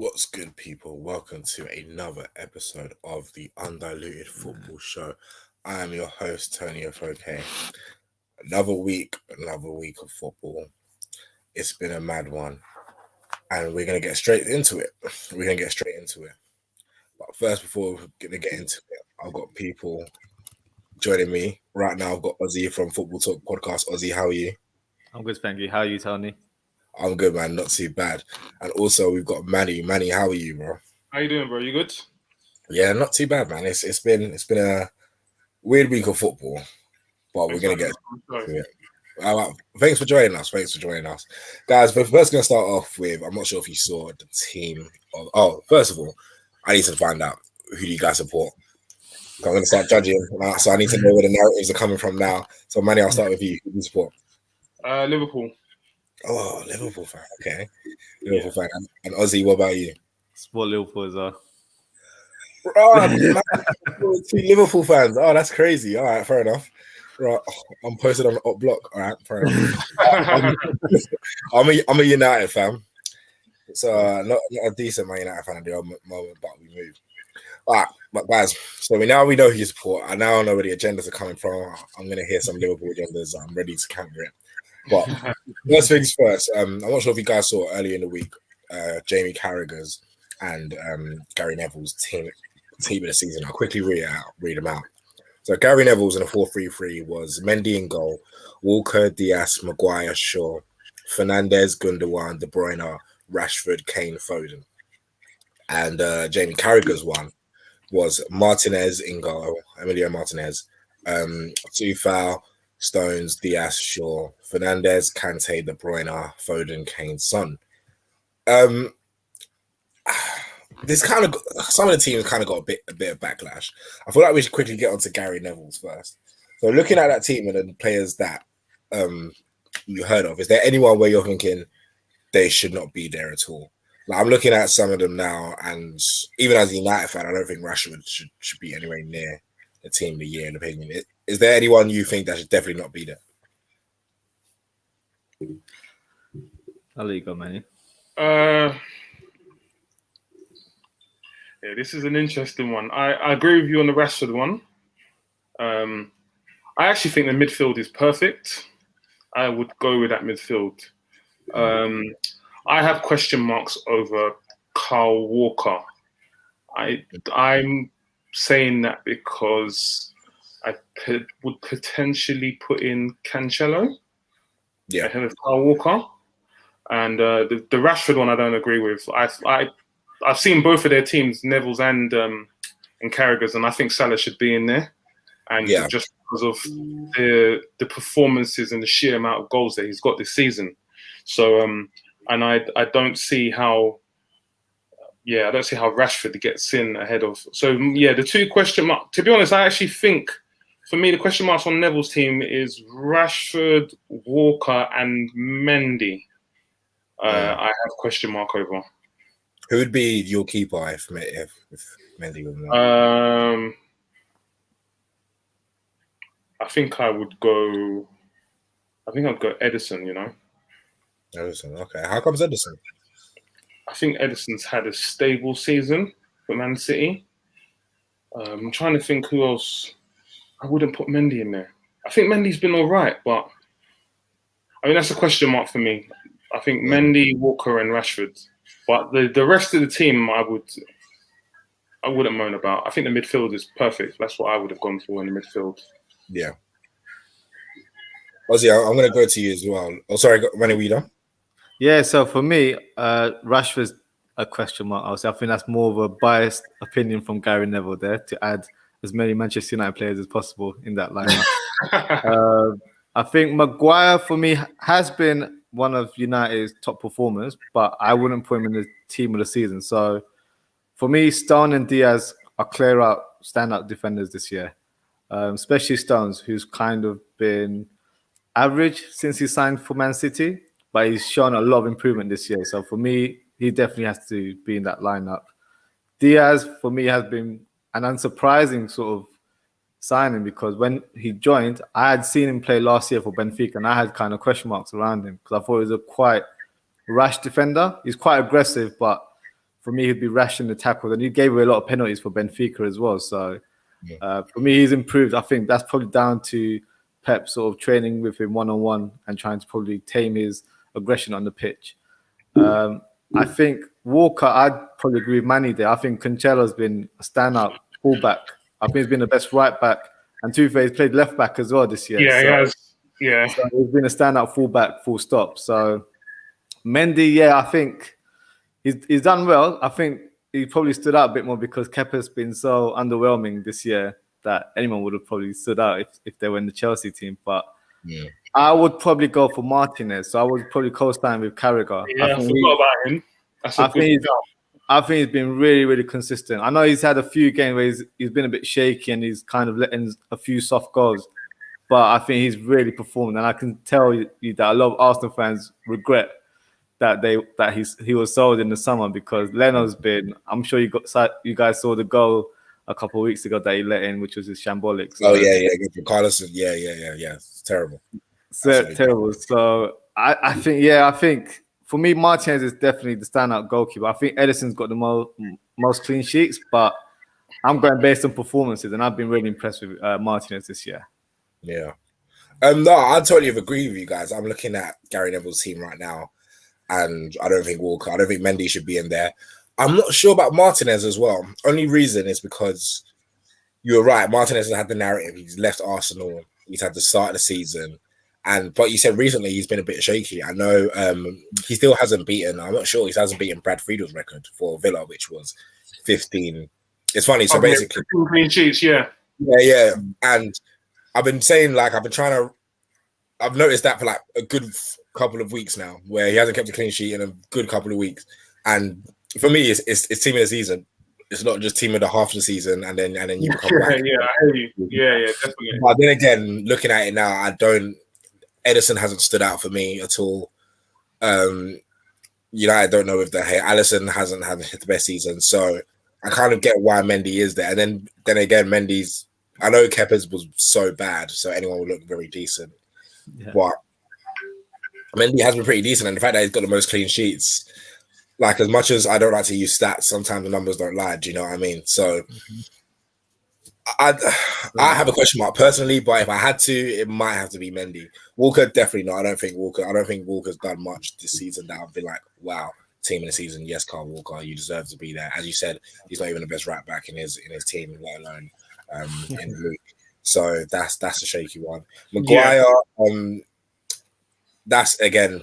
What's good, people? Welcome to another episode of the Undiluted Football Show. I am your host, Toni Afoke. Another week of football. It's been a mad one, and we're going to get straight into it. But first, before we're going to get into it, I've got people joining me. Right now, I've got Ozzie from Football Talk Podcast. Ozzie, how are you? I'm good, thank you. How are you, Tony? I'm good, man. Not too bad. And also, we've got Manny. Manny, how are you, bro? How you doing, bro? You good? Yeah, not too bad, man. It's been a weird week of football, but we're gonna get to it. Thanks for joining us. Guys. We're first gonna start off with, I'm not sure if you saw the team. First of all, I need to find out who do you guys support. I'm gonna start judging, so I need to know where the narratives are coming from now. So, Manny, I'll start with you. Who do you support? Liverpool. Oh, Liverpool fan. Okay, Liverpool fan. And Ozzie, what about you? Support Liverpool as well. Oh, two Liverpool fans. Oh, that's crazy. All right, fair enough. Right, I'm posted on the up block. All right, fair enough. I'm a United fan. So not a decent Man United fan at the moment, but we move. All right, but guys, so we know who you support. I now know where the agendas are coming from. I'm gonna hear some Liverpool agendas. I'm ready to counter it. But first things first, I'm not sure if you guys saw earlier in the week, Jamie Carragher's and Gary Neville's team of the season. I'll quickly read them out. So Gary Neville's in a 4-3-3 was Mendy in goal, Walker, Diaz, Maguire, Shaw, Fernandes, Gundogan, De Bruyne, Rashford, Kane, Foden. And Jamie Carragher's one was Martinez in goal, Emilio Martinez, Tufal, Stones, Diaz, Shaw, Fernandes, Kante, De Bruyne, Foden, Kane, Son. This kind of some of the teams kind of got a bit of backlash. I feel like we should quickly get onto Gary Neville's first. So looking at that team and the players that you heard of, is there anyone where you're thinking they should not be there at all? Like, I'm looking at some of them now, and even as a United fan, I don't think Rashford should be anywhere near the team of the year, in opinion. Is there anyone you think that should definitely not be there? I'll let you go, Manny. Yeah, this is an interesting one. I agree with you on the Rashford one. I actually think the midfield is perfect. I would go with that midfield. I have question marks over Kyle Walker. I'm saying that because I would potentially put in Cancelo ahead of Kyle Walker. And the Rashford one I don't agree with. I've seen both of their teams, Neville's and Carragher's, and I think Salah should be in there. And just because of the performances and the sheer amount of goals that he's got this season. So, and I don't see how Rashford gets in ahead of. So, the two question marks. To be honest, I actually think, for me, the question marks on Neville's team is Rashford, Walker, and Mendy. I have question mark over. Who would be your keeper if Mendy was there? I think I'd go Ederson, Ederson, okay. How comes Ederson? I think Ederson's had a stable season for Man City. I'm trying to think who else. I wouldn't put Mendy in there. I think Mendy's been all right, but I mean, that's a question mark for me. I think Mendy, Walker, and Rashford. But the rest of the team, I wouldn't moan about. I think the midfield is perfect. That's what I would have gone for in the midfield. Yeah. Ozzie, I'm going to go to you as well. Oh, sorry, Manny, were you done? Yeah, so for me, Rashford's a question mark. I think that's more of a biased opinion from Gary Neville there to add as many Manchester United players as possible in that lineup. I think Maguire, for me, has been one of United's top performers, but I wouldn't put him in the team of the season. So for me, Stone and Diaz are clear out standout defenders this year, especially Stones, who's kind of been average since he signed for Man City, but he's shown a lot of improvement this year. So for me, he definitely has to be in that lineup. Diaz, for me, has been an unsurprising sort of signing because when he joined, I had seen him play last year for Benfica and I had kind of question marks around him because I thought he was a quite rash defender. He's quite aggressive, but for me, he'd be rash in the tackles, and he gave away a lot of penalties for Benfica as well. So for me, he's improved. I think that's probably down to Pep sort of training with him one-on-one and trying to probably tame his aggression on the pitch. I think Walker, I'd probably agree with Manny there. I think Cancelo's been a standout fullback. I think he's been the best right back. And to be fair, he's played left back as well this year. Yeah, he has. Yeah. So he's been a standout fullback, full stop. So Mendy, yeah, I think he's done well. I think he probably stood out a bit more because Kepa's been so underwhelming this year that anyone would have probably stood out if they were in the Chelsea team. But I would probably go for Martinez. So I would probably co-sign with Carragher. Yeah, I forgot about him. I think he's been really, really consistent. I know he's had a few games where he's been a bit shaky and he's kind of letting a few soft goals. But I think he's really performed. And I can tell you that a lot of Arsenal fans regret that he was sold in the summer because Leno's been, I'm sure you guys saw the goal a couple of weeks ago that he let in, which was his shambolic. So, Carlos, yeah. It's terrible. Terrible. So I think for me, Martinez is definitely the standout goalkeeper. I think Edison's got the most clean sheets, but I'm going based on performances, and I've been really impressed with Martinez this year. Yeah. No, I totally agree with you guys. I'm looking at Gary Neville's team right now, and I don't think Mendy should be in there. I'm not sure about Martinez as well. Only reason is because you're right. Martinez has had the narrative. He's left Arsenal. He's had the start of the season. But you said recently he's been a bit shaky. I know he still hasn't beaten. I'm not sure he hasn't beaten Brad Friedel's record for Villa, which was 15. It's funny. So basically, clean sheets, yeah. And I've been saying I've noticed that for like a good couple of weeks now, where he hasn't kept a clean sheet in a good couple of weeks. And for me, it's team of the season. It's not just team of the half of the season, and then you become back. Yeah, I hear you. Yeah, definitely. But then again, looking at it now, Edison hasn't stood out for me at all. I don't know if Alisson hasn't had the best season, so I kind of get why Mendy is there. And then again, Mendy's. I know Kepa's was so bad, so anyone would look very decent. Yeah. But Mendy has been pretty decent, and the fact that he's got the most clean sheets, like as much as I don't like to use stats, sometimes the numbers don't lie. Do you know what I mean? So I have a question mark personally, but if I had to, it might have to be Mendy. Walker definitely not. I don't think Walker's done much this season that I've been like, wow, team in the season. Yes, Carl Walker, you deserve to be there. As you said, he's not even the best right back in his team, let alone in the league. So that's a shaky one. Maguire, that's again,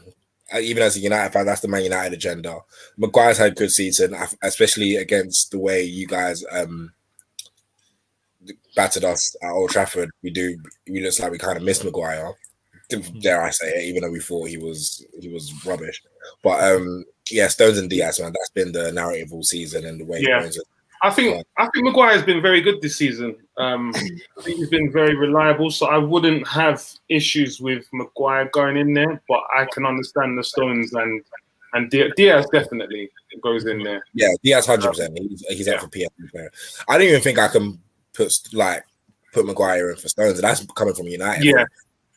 even as a United fan, that's the Man United agenda. Maguire's had a good season, especially against the way you guys battered us at Old Trafford. We looks like we kind of missed Maguire. Dare I say it, even though we thought he was rubbish. But Stones and Diaz, man, that's been the narrative all season and the way. I think Maguire's been very good this season. I think he's been very reliable, so I wouldn't have issues with Maguire going in there. But I can understand the Stones and Diaz definitely goes in there. Yeah, Diaz 100%. He's out for PSV player. I don't even think I can put Maguire in for Stones. That's coming from United. Yeah.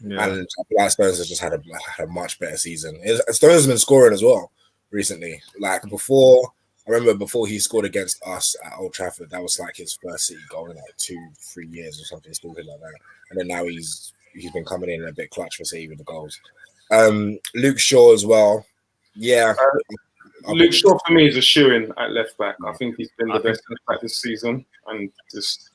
And I feel like Stones has just had a much better season. Stones has been scoring as well recently. Like before. I remember before he scored against us at Old Trafford, that was like his first City goal in like 2-3 years or something stupid like that. And then now he's been coming in a bit clutch for City with the goals. Luke Shaw as well. Yeah. Luke Shaw for me is a shoo-in at left back. I think he's been the best left back this season, and just.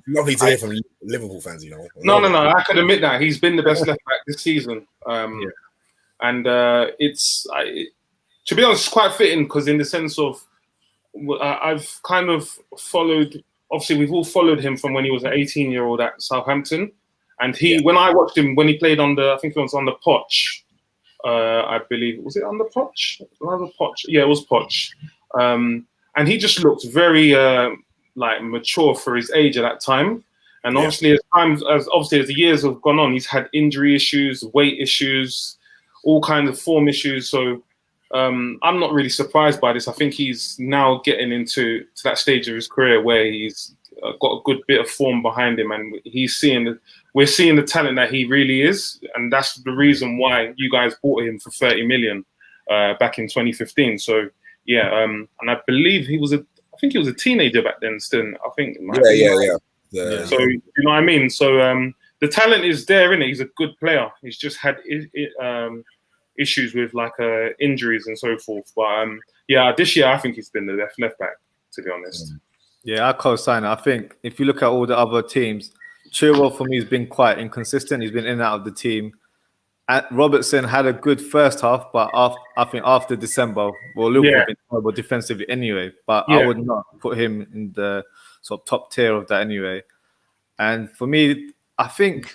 Lovely to hear from Liverpool fans, you know. No. I could admit that he's been the best left back this season, and to be honest, it's quite fitting because in the sense of I've kind of followed. Obviously, we've all followed him from when he was an 18-year-old at Southampton, and when I watched him when he played I think it was on the Poch. I believe was it on the Poch? Yeah, it was Poch. And he just looked very mature for his age at that time. And obviously, as the years have gone on, he's had injury issues, weight issues, all kinds of form issues. So I'm not really surprised by this. I think he's now getting to that stage of his career where he's got a good bit of form behind him, and we're seeing the talent that he really is, and that's the reason why you guys bought him for 30 million. back in 2015. So yeah, and I believe I think he was a teenager back then. Still, I think. Yeah. So you know what I mean. So the talent is there, innit? He's a good player. He's just had issues with like injuries and so forth. But this year I think he's been the left back, to be honest. Yeah, I co-sign it. I think if you look at all the other teams, Chilwell for me has been quite inconsistent. He's been in and out of the team. Robertson had a good first half, but I think after December, Liverpool have been terrible defensively anyway. But I would not put him in the sort of top tier of that anyway. And for me, I think,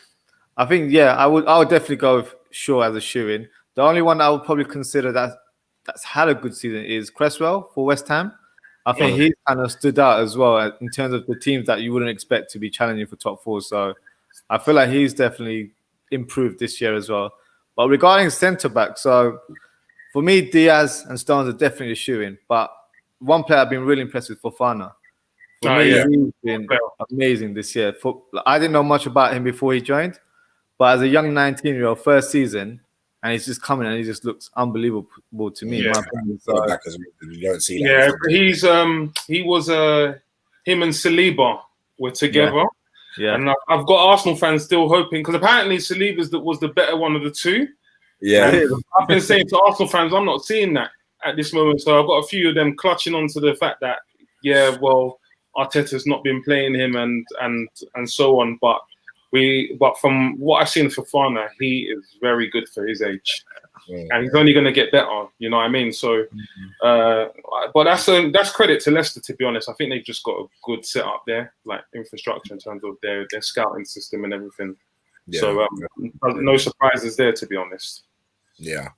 I would definitely go with Shaw as a shoe-in. The only one I would probably consider that's had a good season is Cresswell for West Ham. I think he kind of stood out as well in terms of the teams that you wouldn't expect to be challenging for top four. So I feel like he's definitely improved this year as well. But regarding centre-back, so for me, Diaz and Stones are definitely a shoe-in. But one player I've been really impressed with, Fofana. For me, he's been amazing this year. I didn't know much about him before he joined. But as a young 19-year-old, first season, and he's just coming and he just looks unbelievable to me. Yeah, so, you don't see that. Yeah, him and Saliba were together. Yeah. And I've got Arsenal fans still hoping, because apparently Saliba was the better one of the two. Yeah. And I've been saying to Arsenal fans, I'm not seeing that at this moment. So I've got a few of them clutching onto the fact that, Arteta's not been playing him and so on. But from what I've seen for Fofana, he is very good for his age. And he's only going to get better, you know what I mean? So, but that's credit to Leicester, to be honest. I think they've just got a good setup there, like infrastructure in terms of their scouting system and everything. Yeah. So, no surprises there, to be honest. Yeah,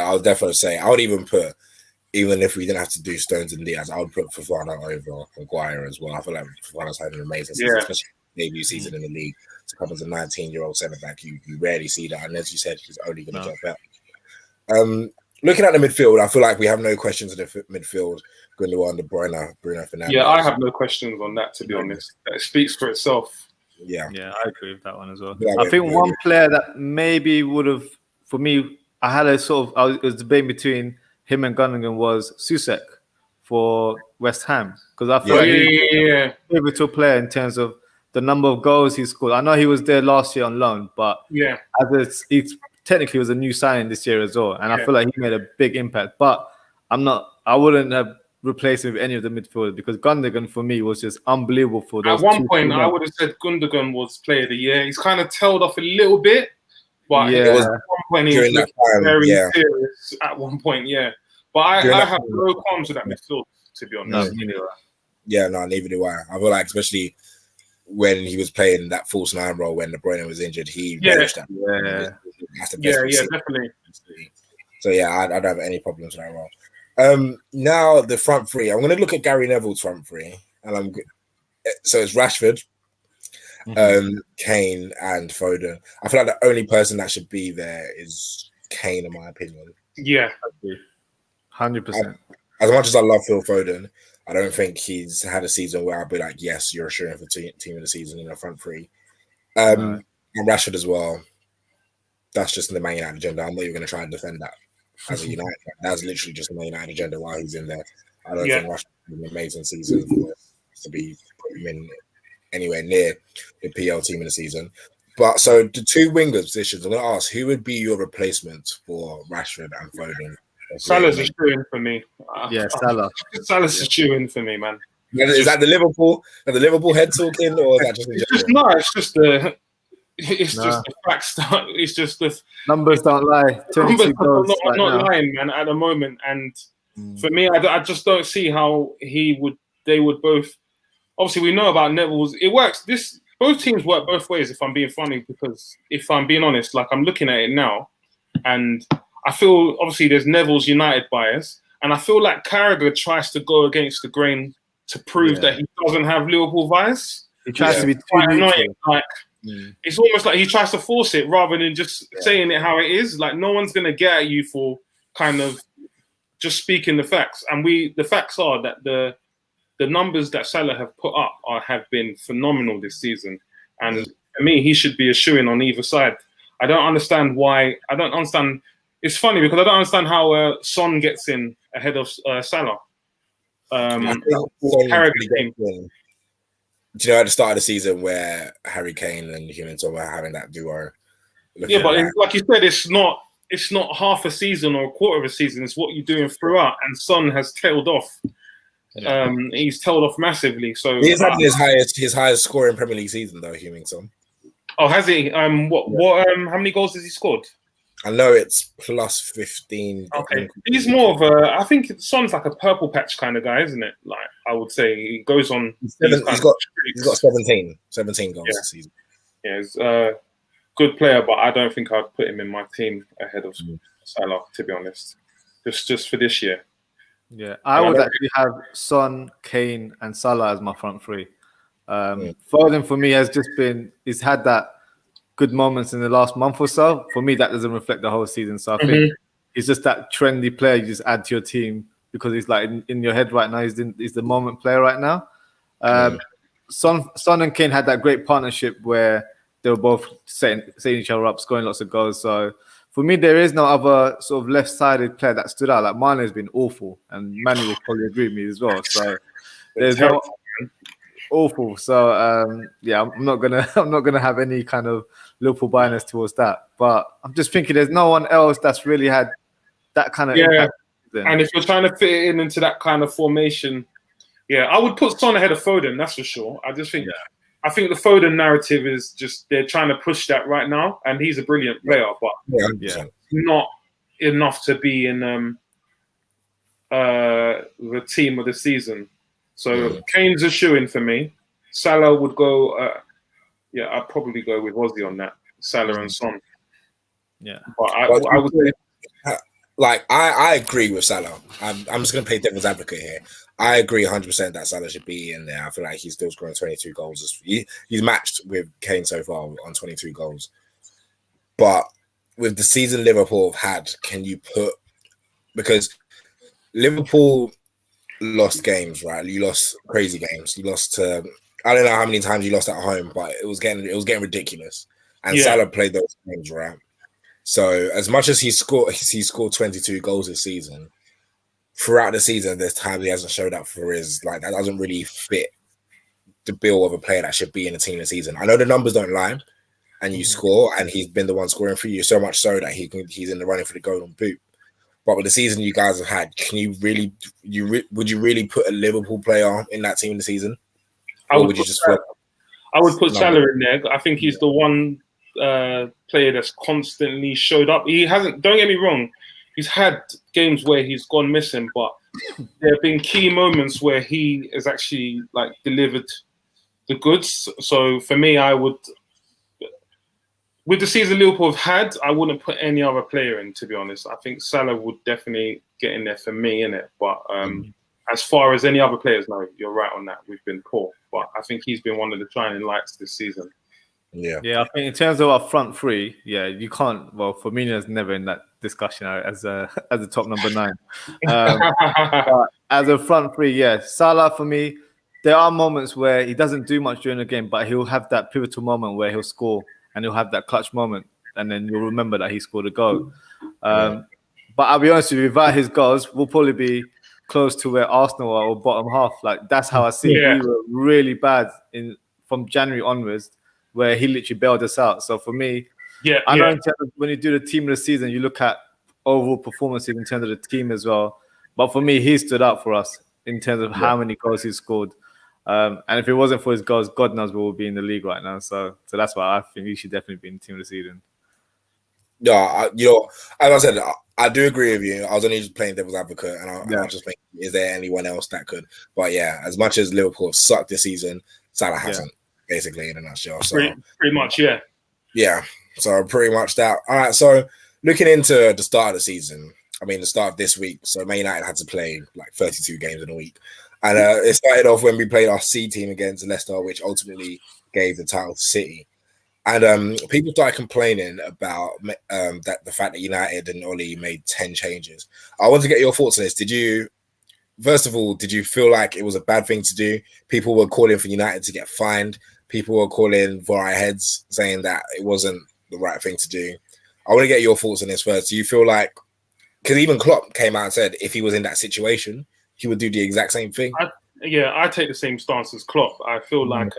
I'll definitely say I would even put, even if we didn't have to do Stones and Diaz, I would put Fofana over Maguire as well. I feel like Fofana's had an amazing season, especially debut season in the league. To come as a 19-year-old centre back, you rarely see that, and as you said, he's only going to get better. Looking at the midfield, I feel like we have no questions in the midfield. Gundogan, De Bruyne, Bruno Fernandes. Yeah, I have no questions on that, to be honest. It speaks for itself. Yeah, I agree with that one as well. I think one player that maybe would have, for me, I was debating between him and Gundogan was Soucek for West Ham, because I feel like he's a pivotal player in terms of the number of goals he scored. I know he was there last year on loan, but he technically was a new signing this year as well, and I feel like he made a big impact. But I wouldn't have replaced him with any of the midfielders, because Gundogan for me was just unbelievable for those. At one point, I would have said Gundogan was player of the year. He's kind of tailed off a little bit, but it was at one point he was very serious at one point. But I have no qualms with that midfield, to be honest. Neither do I. I feel like, especially when he was playing that false nine role when De Bruyne was injured, he managed that. Definitely. So I don't have any problems with that role. Now the front three. I'm going to look at Gary Neville's front three, and so it's Rashford, Kane, and Foden. I feel like the only person that should be there is Kane, in my opinion. Yeah, 100%. As much as I love Phil Foden, I don't think he's had a season where I'll be like, yes, you're assuring for team of the season in the front three. And Rashford as well. That's just in the Man United agenda. I'm not even going to try and defend that as a United fan. That's literally just the Man United agenda while he's in there. I don't think Rashford had an amazing season to be putting him in anywhere near the PL team in the season. But so the two wingers positions, I'm going to ask, who would be your replacement for Rashford and Foden? Salah's a shoe-in for me. Salah. Salah's a shoe-in for me, man. Is that the Liverpool head talking, or is that just in general? It's just the facts. It's just the numbers don't lie. Numbers are not lying, man, at the moment. And for me, I just don't see how they would both. Obviously, we know about Neville's. It works. Both teams work both ways. If I'm being funny, because if I'm being honest, like I'm looking at it now, and I feel obviously there's Neville's United bias, and I feel like Carragher tries to go against the grain to prove that he doesn't have Liverpool bias. He tries to be too annoying. Like it's almost like he tries to force it rather than just saying it how it is. Like no one's gonna get at you for kind of just speaking the facts. And the facts are that the numbers that Salah have put up have been phenomenal this season. And for me, he should be a shoo-in on either side. I don't understand why. I don't understand it's funny because I don't understand how Son gets in ahead of Salah. Do you know at the start of the season where Harry Kane and Heung-min were having that duo? Yeah, but like you said, it's not half a season or a quarter of a season. It's what you're doing throughout. And Son has tailed off. Yeah. He's tailed off massively. So he's had his highest scoring Premier League season though, Heung-min Son. Oh, has he? How many goals has he scored? I know it's plus 15. Okay, he's more of a. I think Son's like a purple patch kind of guy, isn't it? Like I would say, he goes on. He's got 17 goals this season. Yeah, he's a good player, but I don't think I'd put him in my team ahead of Salah, to be honest. Just for this year. Yeah, I would actually have Son, Kane, and Salah as my front three. Foden for me he's had that good moments in the last month or so. For me, that doesn't reflect the whole season. So I think he's just that trendy player you just add to your team because he's like in your head right now. He's the moment player right now. Son and Kane had that great partnership where they were both setting each other up, scoring lots of goals. So for me, there is no other sort of left-sided player that stood out. Like Manny has been awful, and Manny will probably agree with me as well. So there's no awful. So I'm not gonna have any kind of Liverpool bias towards that. But I'm just thinking there's no one else that's really had that kind of impact. And if you're trying to fit it into that kind of formation, I would put Son ahead of Foden. That's for sure. I just think. I think the Foden narrative is just they're trying to push that right now, and he's a brilliant player, but not enough to be in the team of the season. So Kane's a shoo-in for me. Salah would go. I'd probably go with Ozzie on that. Salah and Son. Yeah, but I would say. Like I agree with Salah. I'm just going to play devil's advocate here. I agree 100% that Salah should be in there. I feel like he's still scoring 22 goals. He's matched with Kane so far on 22 goals. But with the season Liverpool have had, can you put because Liverpool lost games, right? You lost crazy games. You lost to I don't know how many times you lost at home, but it was getting ridiculous. And Salah played those games, right? So as much as he scored 22 goals this season, throughout the season, there's times he hasn't showed up for his that doesn't really fit the bill of a player that should be in the team this season. I know the numbers don't lie, and you score, and he's been the one scoring for you so much so that he's in the running for the golden boot. But with the season you guys have had, can you really would you really put a Liverpool player in that team this season? I would put Salah in there. I think he's the one player that's constantly showed up. He hasn't. Don't get me wrong. He's had games where he's gone missing, but there have been key moments where he has actually delivered the goods. So for me, I would, with the season Liverpool have had, I wouldn't put any other player in. To be honest, I think Salah would definitely get in there for me, innit? But as far as any other players, no, you're right on that. We've been poor, but I think he's been one of the shining lights this season. Yeah, I think in terms of our front three, you can't. Well, Firmino's never in that discussion as a top number 9. But as a front three, Salah for me. There are moments where he doesn't do much during the game, but he'll have that pivotal moment where he'll score and he'll have that clutch moment, and then you'll remember that he scored a goal. But I'll be honest with you, without his goals, we'll probably be close to where Arsenal are or bottom half. That's how I see it. We were really bad from January onwards, where he literally bailed us out. So for me, I know in terms of when you do the team of the season, you look at overall performances in terms of the team as well. But for me, he stood out for us in terms of how many goals he scored. And if it wasn't for his goals, God knows where we'll be in the league right now. So that's why I think he should definitely be in the team of the season. Yeah, as I said, I do agree with you. I was only just playing devil's advocate, and I was just thinking, is there anyone else that could? But as much as Liverpool have sucked this season, Salah hasn't. Basically, in a nutshell. So pretty much, yeah. So pretty much that. All right. So looking into the start of the season, the start of this week. So Man United had to play 32 games in a week, and it started off when we played our C team against Leicester, which ultimately gave the title to City. And people started complaining about that the fact that United and Oli made 10 changes. I want to get your thoughts on this. First of all, did you feel like it was a bad thing to do? People were calling for United to get fined. People were calling for our heads, saying that it wasn't the right thing to do. I want to get your thoughts on this first. Do you feel like because even Klopp came out and said if he was in that situation, he would do the exact same thing. I take the same stance as Klopp. I feel like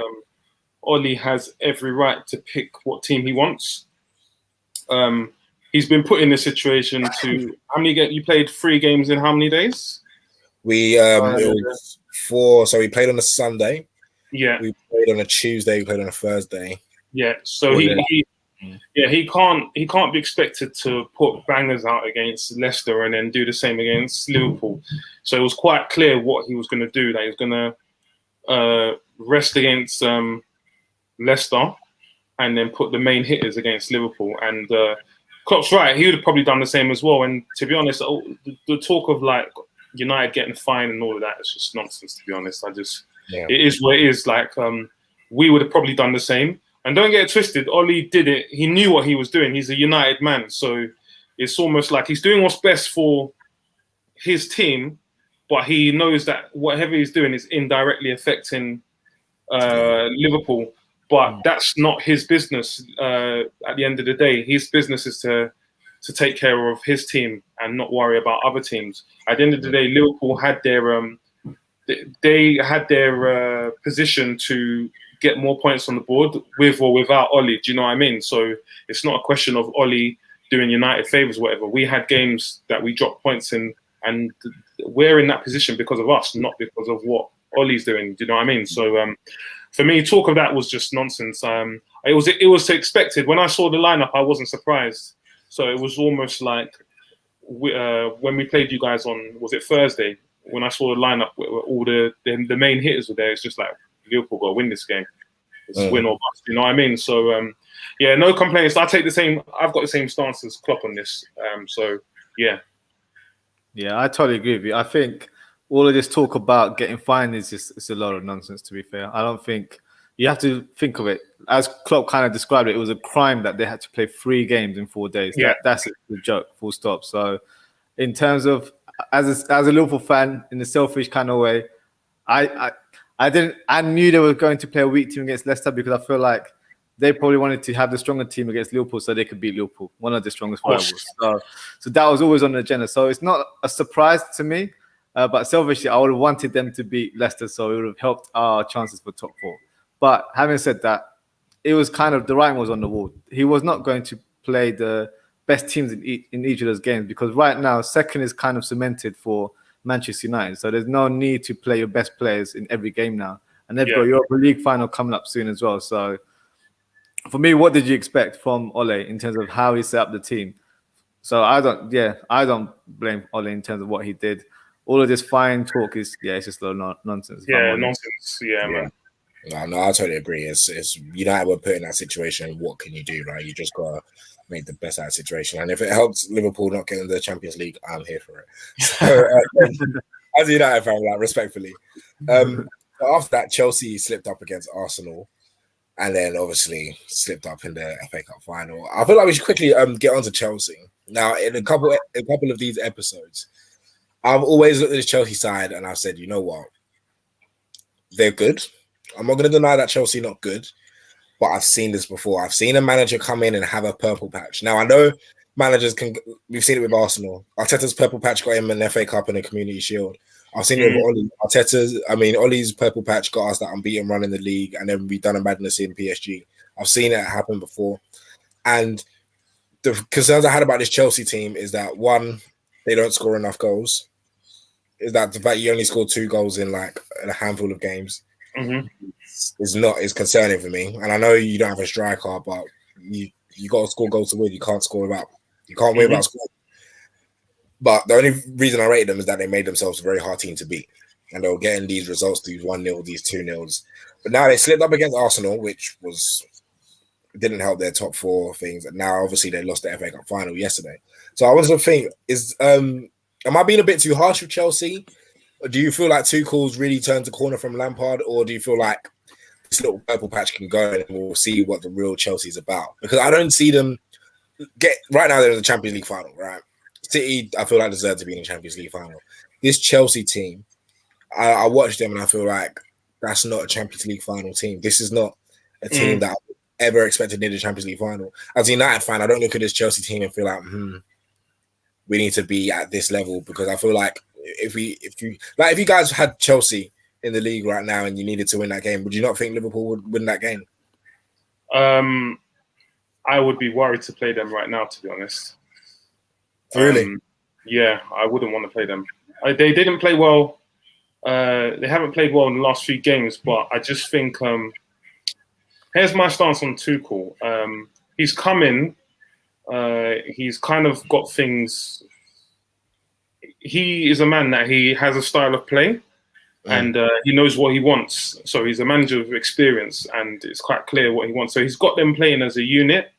Ollie has every right to pick what team he wants. He's been put in this situation to how many games? You played 3 games in how many days? We it was 4. So we played on a Sunday. Yeah. We played on a Tuesday. We played on a Thursday. Yeah. So he can't be expected to put bangers out against Leicester and then do the same against Liverpool. So it was quite clear what he was going to do. That he was going to rest against Leicester and then put the main hitters against Liverpool. And Klopp's right; he would have probably done the same as well. And to be honest, the talk of like United getting fined and all of that is just nonsense. To be honest, it is what it is. Like we would have probably done the same. And don't get it twisted, Ollie did it. He knew what he was doing. He's a United man. So it's almost like he's doing what's best for his team, but he knows that whatever he's doing is indirectly affecting Liverpool. But that's not his business at the end of the day. His business is to take care of his team and not worry about other teams. At the end of the day, Liverpool had their position to get more points on the board with or without Ollie. Do you know what I mean? So it's not a question of Ollie doing United favours, whatever. We had games that we dropped points in, and we're in that position because of us, not because of what Ollie's doing. Do you know what I mean? So for me, talk of that was just nonsense. It was expected. When I saw the lineup, I wasn't surprised. So it was almost like when we played you guys on, was it Thursday? When I saw the lineup, all the main hitters were there. It's just like, Liverpool got to win this game. It's win or bust. You know what I mean? So no complaints. I've got the same stance as Klopp on this. Yeah, I totally agree with you. I think all of this talk about getting fined is it's a lot of nonsense. To be fair, I don't think you have to think of it as Klopp kind of described it. It was a crime that they had to play 3 games in 4 days. Yeah, that's the joke. Full stop. So, in terms of as a Liverpool fan, in a selfish kind of way, I knew they were going to play a weak team against Leicester because I feel like they probably wanted to have the stronger team against Liverpool so they could beat Liverpool, one of the strongest rivals. So that was always on the agenda. So it's not a surprise to me, but selfishly, I would have wanted them to beat Leicester, so it would have helped our chances for top 4. But having said that, it was kind of the writing was on the wall. He was not going to play the best teams in each of those games because right now, second is kind of cemented for Manchester United. So there's no need to play your best players in every game now. And they've got Europa League final coming up soon as well. So for me, what did you expect from Ole in terms of how he set up the team? So I don't blame Ole in terms of what he did. All of this fine talk is, it's just a lot of nonsense. Yeah, nonsense. Yeah, man. No, I totally agree. It's United were put in that situation. What can you do, right? You just gotta make the best out of the situation. And if it helps Liverpool not get in the Champions League, I'm here for it. So, as a United fan, like, respectfully. After that, Chelsea slipped up against Arsenal, and then obviously slipped up in the FA Cup final. I feel like we should quickly get onto Chelsea now. In a couple of these episodes, I've always looked at the Chelsea side and I've said, you know what, they're good. I'm not going to deny that Chelsea not good, but I've seen this before. I've seen a manager come in and have a purple patch. Now, I know managers can. We've seen it with Arsenal. Arteta's purple patch got him an FA Cup and a Community Shield. I've seen it with Ollie. Ollie's purple patch got us that unbeaten run in the league, and then we've done a madness in PSG. I've seen it happen before. And the concerns I had about this Chelsea team is that, one, they don't score enough goals. Is that the fact you only scored 2 goals in like a handful of games is concerning for me. And I know you don't have a striker, but you got to score goals to win. You can't win without scoring. But the only reason I rate them is that they made themselves a very hard team to beat. And they were getting these results, these 1-0, these 2-0s. But now they slipped up against Arsenal, which didn't help their top 4 things. And now, obviously, they lost the FA Cup final yesterday. So I was to think, am I being a bit too harsh with Chelsea? Or do you feel like Tuchel's really turned the corner from Lampard? Or do you feel like this little purple patch can go and we'll see what the real Chelsea's about? Because I don't see them get... Right now, they're in the Champions League final, right? City, I feel like, deserve to be in the Champions League final. This Chelsea team, I watched them and I feel like that's not a Champions League final team. This is not a team that I ever expected near the Champions League final. As a United fan, I don't look at this Chelsea team and feel like, we need to be at this level, because I feel like if you guys had Chelsea in the league right now and you needed to win that game, would you not think Liverpool would win that game? I would be worried to play them right now, to be honest. Really? Yeah, I wouldn't want to play them. They didn't play well. They haven't played well in the last few games, but I just think here's my stance on Tuchel. He's come in. He's kind of got things. He is a man that he has a style of play, and he knows what he wants. So he's a manager of experience, and it's quite clear what he wants. So he's got them playing as a unit.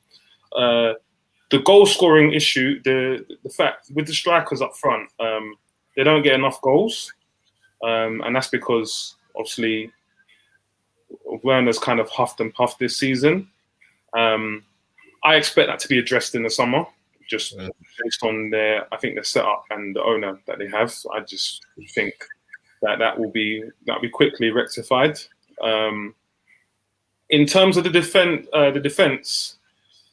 The goal scoring issue, the fact with the strikers up front, they don't get enough goals, and that's because obviously Werner's kind of huffed and puffed this season. I expect that to be addressed in the summer, just based on their setup and the owner that they have. I just think that'll be quickly rectified. In terms of the defense,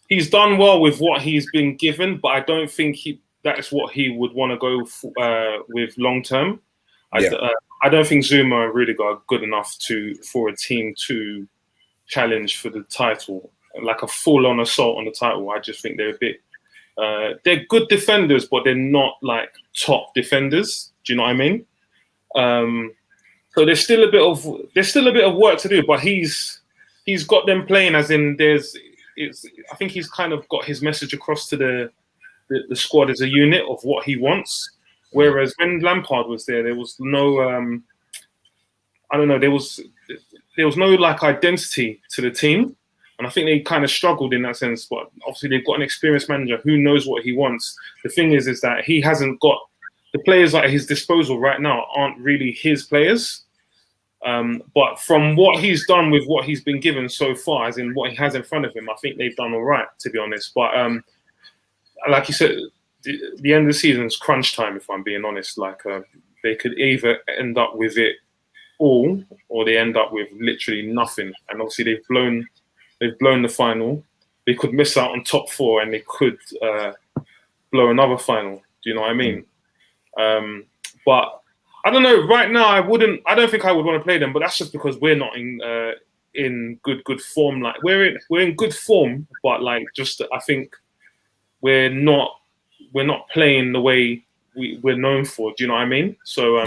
he's done well with what he's been given, but I don't think that's what he would want to go with long term. I don't think Zuma and Rudiger are good enough for a team to challenge for the title, like a full-on assault on the title. I just think they're a bit. They're good defenders, but they're not like top defenders. Do you know what I mean? So there's still a bit of work to do, but he's got them playing as in I think he's kind of got his message across to the squad as a unit of what he wants. Whereas when Lampard was there was no there was no like identity to the team. And I think they kind of struggled in that sense, but obviously they've got an experienced manager who knows what he wants. The thing is that he hasn't got the players at his disposal right now aren't really his players. But from what he's done with what he's been given so far, as in what he has in front of him, I think they've done all right, to be honest. But like you said, the end of the season is crunch time, if I'm being honest. Like they could either end up with it all, or they end up with literally nothing. And obviously they've blown the final. They could miss out on top four, and they could blow another final. Do you know what I mean? But I don't know. Right now, I don't think I would want to play them. But that's just because we're not in good form. Like we're in good form, but like just I think we're not playing the way we're known for. Do you know what I mean? So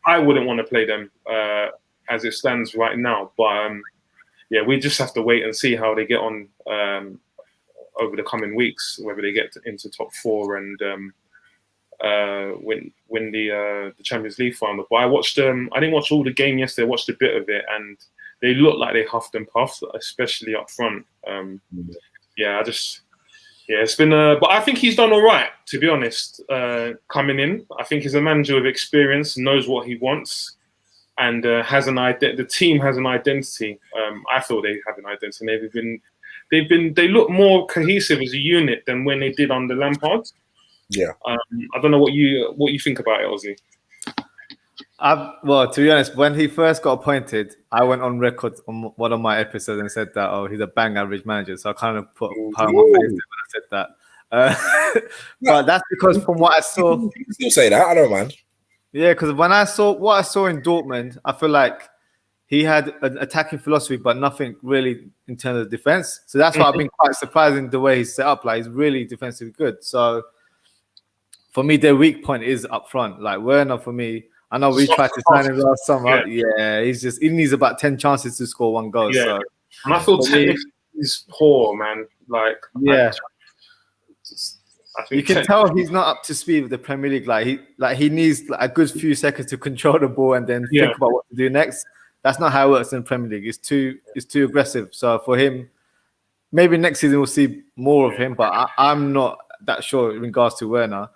I wouldn't want to play them as it stands right now. But yeah, we just have to wait and see how they get on over the coming weeks, whether they get into top four and win the Champions League final. But I didn't watch all the game yesterday. I watched a bit of it, and they looked like they huffed and puffed, especially up front. It's been. But I think he's done all right, to be honest. Coming in, I think he's a manager with experience, knows what he wants, and has an the team has an identity. I feel they have an identity. They look more cohesive as a unit than when they did under Lampard. Yeah. I don't know what you think about it, Ozzie. Well, to be honest, when he first got appointed, I went on record on one of my episodes and said that he's a bang average manager. So I kind of put power on my face when I said that. But that's because from what I saw, you can still say that. I don't mind. Yeah, because when I saw what I saw in Dortmund, I feel like he had an attacking philosophy, but nothing really in terms of defense. So that's why I've been quite surprised in the way he's set up. Like he's really defensively good. So for me, their weak point is up front. Like Werner, for me, I know we tried to sign him last summer. Yeah, he needs about 10 chances to score one goal. Yeah. So, and I feel technically he's poor, man. Like, yeah. I think you can tell he's not up to speed with the Premier League. He needs a good few seconds to control the ball and then think about what to do next. That's not how it works in the Premier League. It's too aggressive. So for him, maybe next season we'll see more of him, but I'm not that sure in regards to Werner.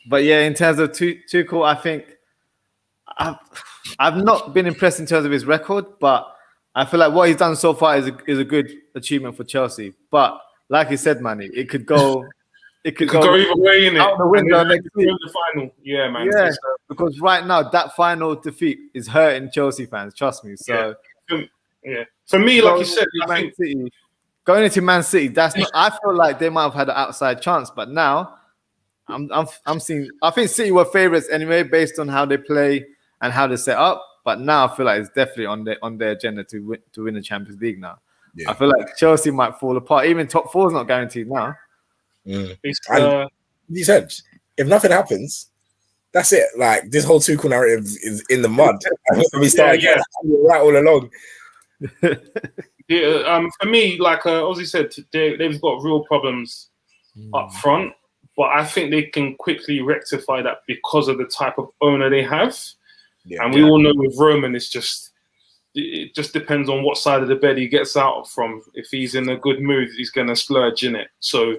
But yeah, in terms of Tuchel, I think I've not been impressed in terms of his record, but I feel like what he's done so far is a good achievement for Chelsea. But like you said, Manny, it could go either way in it. Out the window next week. The final. Yeah, man. Yeah, because right now that final defeat is hurting Chelsea fans. Trust me. So yeah. For me, like you said, I think City. going into Man City, that's not. I feel like they might have had an outside chance, but now I'm seeing. I think City were favourites anyway, based on how they play and how they set up. But now I feel like it's definitely on their agenda to win the Champions League now. Yeah. I feel like Chelsea might fall apart. Even top four is not guaranteed now. And you said if nothing happens, that's it. Like this whole Tuchel narrative is in the mud. We started right all along. For me, like Ozzie said, they've got real problems up front, but I think they can quickly rectify that because of the type of owner they have. And we all know with Roman, it just depends on what side of the bed he gets out from. If he's in a good mood, he's going to splurge in it. So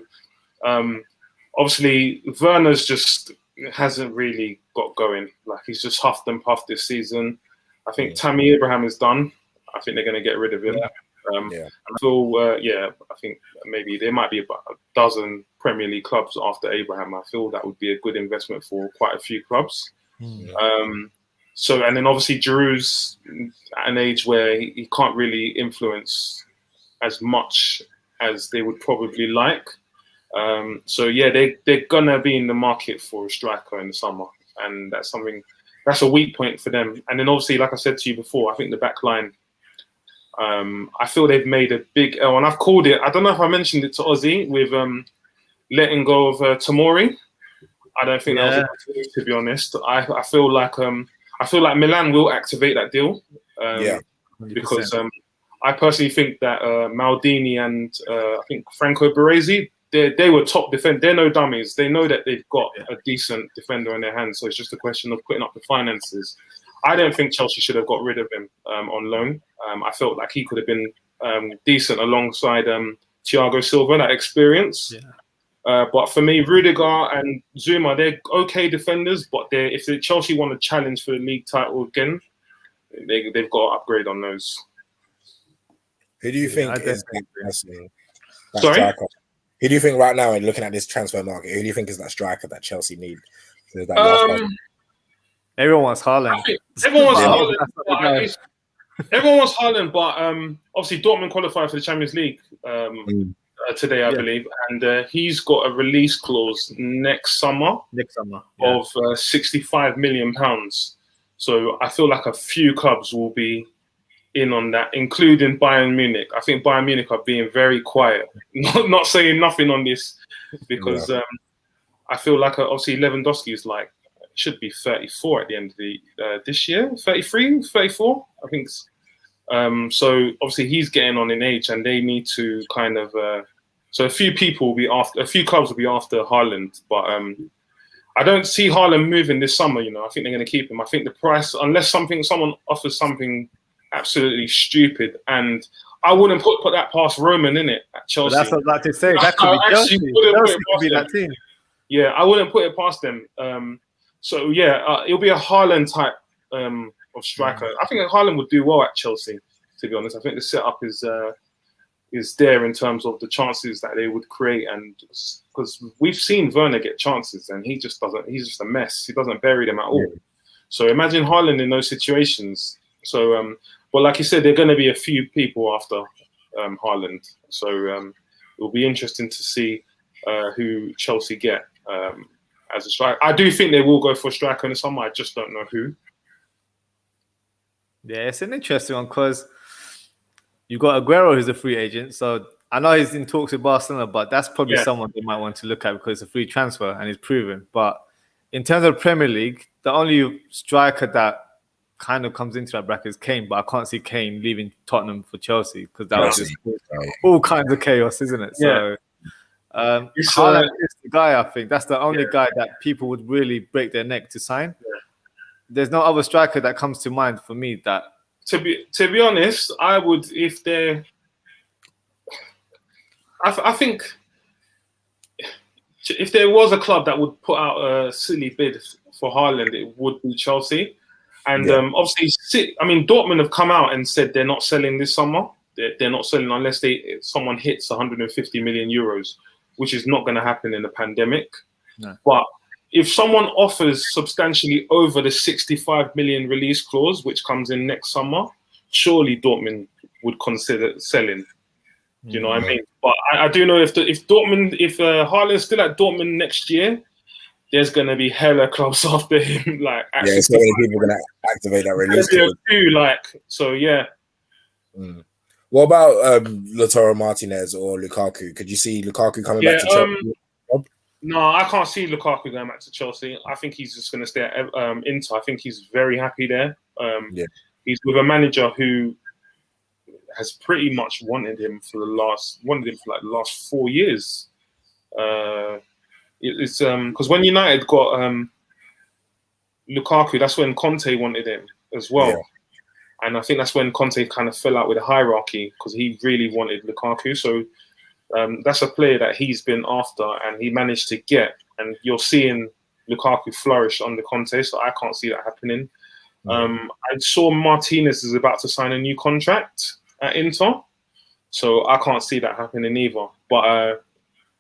obviously, Werner's just hasn't really got going. Like he's just huffed and puffed this season. I think Tammy Abraham is done. I think they're going to get rid of him. I feel, I think maybe there might be about a dozen Premier League clubs after Abraham. I feel that would be a good investment for quite a few clubs. So, and then obviously Giroud's at an age where he can't really influence as much as they would probably like. They're gonna be in the market for a striker in the summer, and that's a weak point for them. And then obviously, like I said to you before, I think the back line, I feel they've made a big L, and I've called it. I don't know if I mentioned it to Ozzie with letting go of Tomori. I don't think that was a good move, to be honest. I feel like Milan will activate that deal. Because I personally think that Maldini and I think Franco Baresi, they were top defender. They're no dummies. They know that they've got a decent defender in their hands. So it's just a question of putting up the finances. I don't think Chelsea should have got rid of him on loan. I felt like he could have been decent alongside Thiago Silva, that experience. But for me, Rudiger and Zuma, they're okay defenders. But if Chelsea want to challenge for the league title again, they've got to upgrade on those. Who do you think is that Sorry? striker? Who do you think right now, in looking at this transfer market, who do you think is that striker that Chelsea need? Everyone wants Haaland. Everyone wants Haaland, but obviously Dortmund qualified for the Champions League today, I believe, and he's got a release clause next summer of £65 million. So I feel like a few clubs will be in on that, including Bayern Munich. I think Bayern Munich are being very quiet, not saying nothing on this, because I feel like obviously Lewandowski is should be 34 at the end of this year, 33, 34, I think. So obviously he's getting on in age, and they need to kind of. So a few clubs will be after Haaland, but I don't see Haaland moving this summer. I think they're going to keep him. I think the price, unless someone offers something absolutely stupid, and I wouldn't put that past Roman in it at Chelsea. But that's what I'd like to say. That could be Chelsea. Chelsea could be that team. Yeah, I wouldn't put it past them. It'll be a Haaland type of striker. I think Haaland would do well at Chelsea, to be honest. I think the setup is there in terms of the chances that they would create, and because we've seen Werner get chances and he just doesn't. He's just a mess. He doesn't bury them at all. So imagine Haaland in those situations. So, but like you said, there are going to be a few people after Haaland. So it'll be interesting to see who Chelsea get as a striker. I do think they will go for a striker in the summer. I just don't know who. Yeah, it's an interesting one because you've got Aguero, who's a free agent. So I know he's in talks with Barcelona, but that's probably someone they might want to look at because it's a free transfer and he's proven. But in terms of Premier League, the only striker that kind of comes into that bracket is Kane, but I can't see Kane leaving Tottenham for Chelsea because that was just all kinds of chaos, isn't it? So Haaland is the guy, I think. That's the only guy that people would really break their neck to sign. There's no other striker that comes to mind for me that... To be honest, I would, if they're... I think if there was a club that would put out a silly bid for Haaland, it would be Chelsea. And obviously, Dortmund have come out and said they're not selling this summer. They're not selling unless someone hits 150 million euros, which is not going to happen in a pandemic. No. But if someone offers substantially over the 65 million release clause, which comes in next summer, surely Dortmund would consider selling. Do you know what I mean? But I do know if Haaland's still at Dortmund next year, there's gonna be hella clubs after him. Like, yeah, so many people are gonna activate that release. What about Lautaro Martinez or Lukaku? Could you see Lukaku coming back to Chelsea? No, I can't see Lukaku going back to Chelsea. I think he's just going to stay at Inter. I think he's very happy there. He's with a manager who has pretty much wanted him for the last 4 years. It's because when United got Lukaku, that's when Conte wanted him as well. Yeah. And I think that's when Conte kind of fell out with the hierarchy because he really wanted Lukaku. So that's a player that he's been after and he managed to get. And you're seeing Lukaku flourish under Conte, so I can't see that happening. I saw Martinez is about to sign a new contract at Inter, so I can't see that happening either. But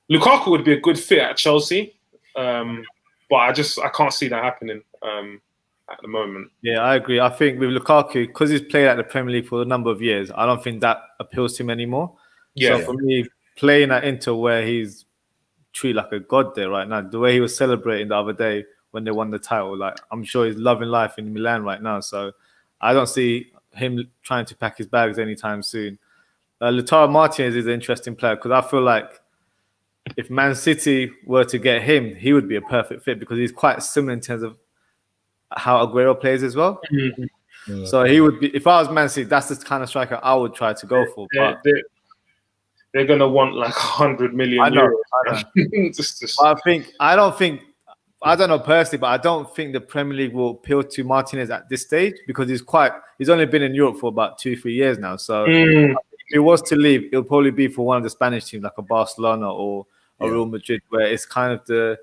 Lukaku would be a good fit at Chelsea, but I can't see that happening at the moment. Yeah, I agree. I think with Lukaku, because he's played at the Premier League for a number of years, I don't think that appeals to him anymore. So for me, playing at Inter where he's treated like a god there right now, the way he was celebrating the other day when they won the title, like I'm sure he's loving life in Milan right now. So I don't see him trying to pack his bags anytime soon. Lautaro Martinez is an interesting player because I feel like if Man City were to get him, he would be a perfect fit because he's quite similar in terms of how Aguero plays as well. So he would be, if I was Man City, that's the kind of striker I would try to go for. But they're going to want like 100 million euros. I don't know personally, but I don't think the Premier League will appeal to Martinez at this stage because he's only been in Europe for about 2-3 years now. So if he was to leave, it'll probably be for one of the Spanish teams like a Barcelona or a Real Madrid, where it's kind of the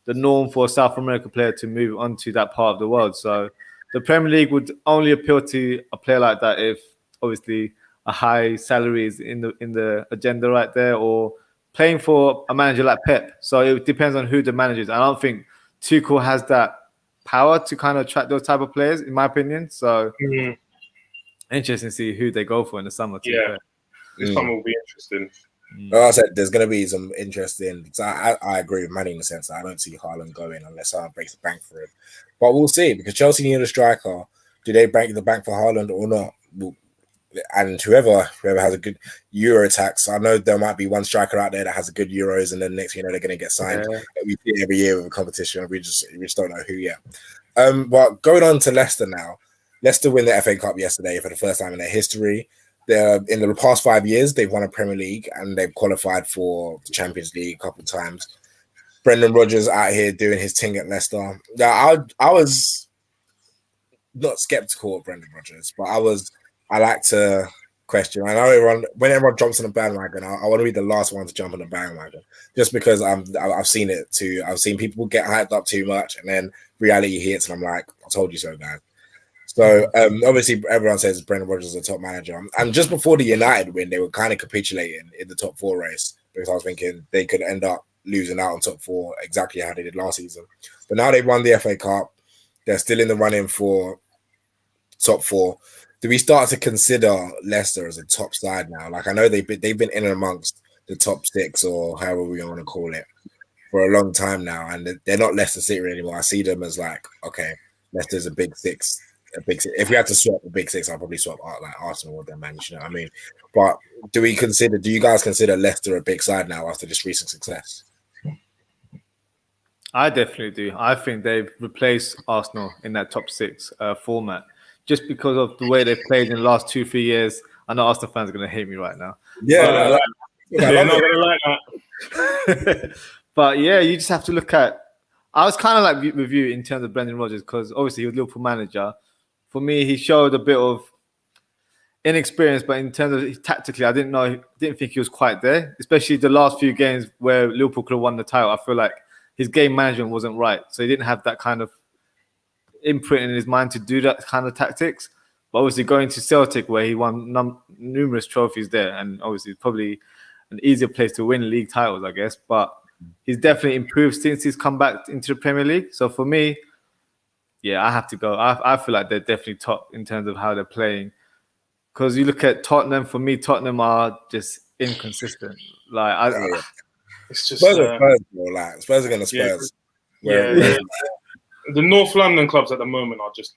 norm for a South American player to move on to that part of the world. So the Premier League would only appeal to a player like that if obviously a high salary is in the agenda right there, or playing for a manager like Pep. So it depends on who the manager is. I don't think Tuchel has that power to kind of attract those type of players, in my opinion. So interesting to see who they go for in the summer. This summer will be interesting. Like I said, there's going to be some interesting. So I agree with Manny in the sense that I don't see Haaland going unless Haaland breaks the bank for him. But we'll see, because Chelsea need a striker. Do they break the bank for Haaland or not? And whoever has a good Euro tax, I know there might be one striker out there that has a good Euros, and then next thing you know they're going to get signed. We see it every year with a competition. We just don't know who yet. But going on to Leicester now. Leicester win the FA Cup yesterday for the first time in their history. In the past 5 years, they've won a Premier League and they've qualified for the Champions League a couple of times. Brendan Rodgers out here doing his thing at Leicester. Yeah, I was not skeptical of Brendan Rodgers, but I like to question. I know when everyone jumps on the bandwagon, I want to be the last one to jump on the bandwagon, just because I've seen it too. I've seen people get hyped up too much, and then reality hits, and I'm like, I told you so, guys. So obviously, everyone says Brendan Rodgers is a top manager, and just before the United win, they were kind of capitulating in the top 4 race because I was thinking they could end up losing out on top 4 exactly how they did last season. But now they've won the FA Cup, they're still in the running for top 4. Do we start to consider Leicester as a top side now? Like, I know they've been in and amongst the top 6 or however we want to call it for a long time now, and they're not Leicester City anymore. I see them as like, okay, Leicester's a big 6. If we had to swap the big 6, I'd probably swap like Arsenal with them, man. You know what I mean? But do you guys consider Leicester a big side now after this recent success? I definitely do. I think they've replaced Arsenal in that top 6 format just because of the way they've played in the last 2-3 years. I know Arsenal fans are going to hate me right now. Yeah, they're not going to like that. But yeah, you just have to look at. I was kind of like with you in terms of Brendan Rodgers because obviously he was Liverpool manager. For me, he showed a bit of inexperience, but in terms of tactically, I didn't think he was quite there. Especially the last few games where Liverpool could have won the title. I feel like his game management wasn't right, so he didn't have that kind of imprint in his mind to do that kind of tactics. But obviously, going to Celtic, where he won numerous trophies there, and obviously probably an easier place to win league titles, I guess. But he's definitely improved since he's come back into the Premier League. So for me, yeah, I have to go. I feel like they're definitely top in terms of how they're playing. Because you look at Tottenham, for me, Tottenham are just inconsistent. Like it's just Spurs are Spurs, bro. Like Spurs are gonna Spurs. The North London clubs at the moment are just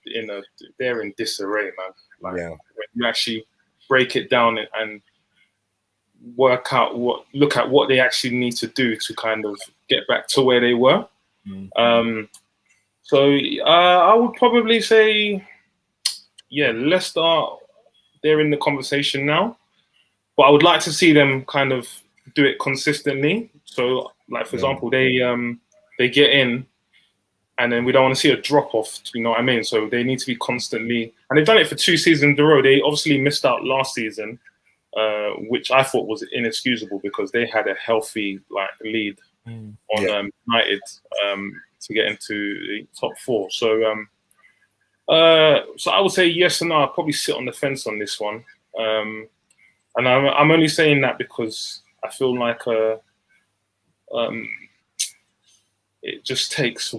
they're in disarray, man. Like when you actually break it down and look at what they actually need to do to kind of get back to where they were. So I would probably say, Leicester, they're in the conversation now, but I would like to see them kind of do it consistently. So, like for example, they get in, and then we don't want to see a drop off. You know what I mean? So they need to be constantly, and they've done it for 2 seasons in a row. They obviously missed out last season, which I thought was inexcusable because they had a healthy lead on United to get into the top 4. So so I would say yes and no. I'll probably sit on the fence on this one, and I'm only saying that because I feel like it just takes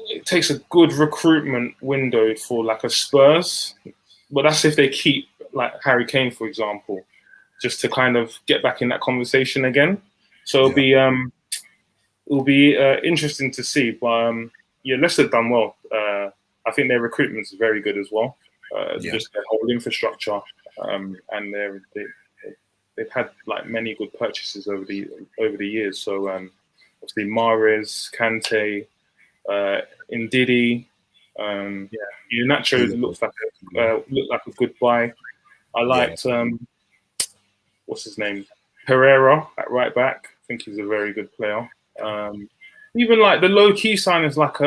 it takes a good recruitment window for like a Spurs, but that's if they keep like Harry Kane, for example, just to kind of get back in that conversation again. So it'll be interesting to see. But Leicester have done well. I think their recruitment is very good as well. Just their whole infrastructure, and they've had like many good purchases over the years. So obviously Mahrez, Kante, Ndidi, Nacho looked like a good buy. I liked what's his name, Pereira at right back. I think he's a very good player. Even like the low key signings like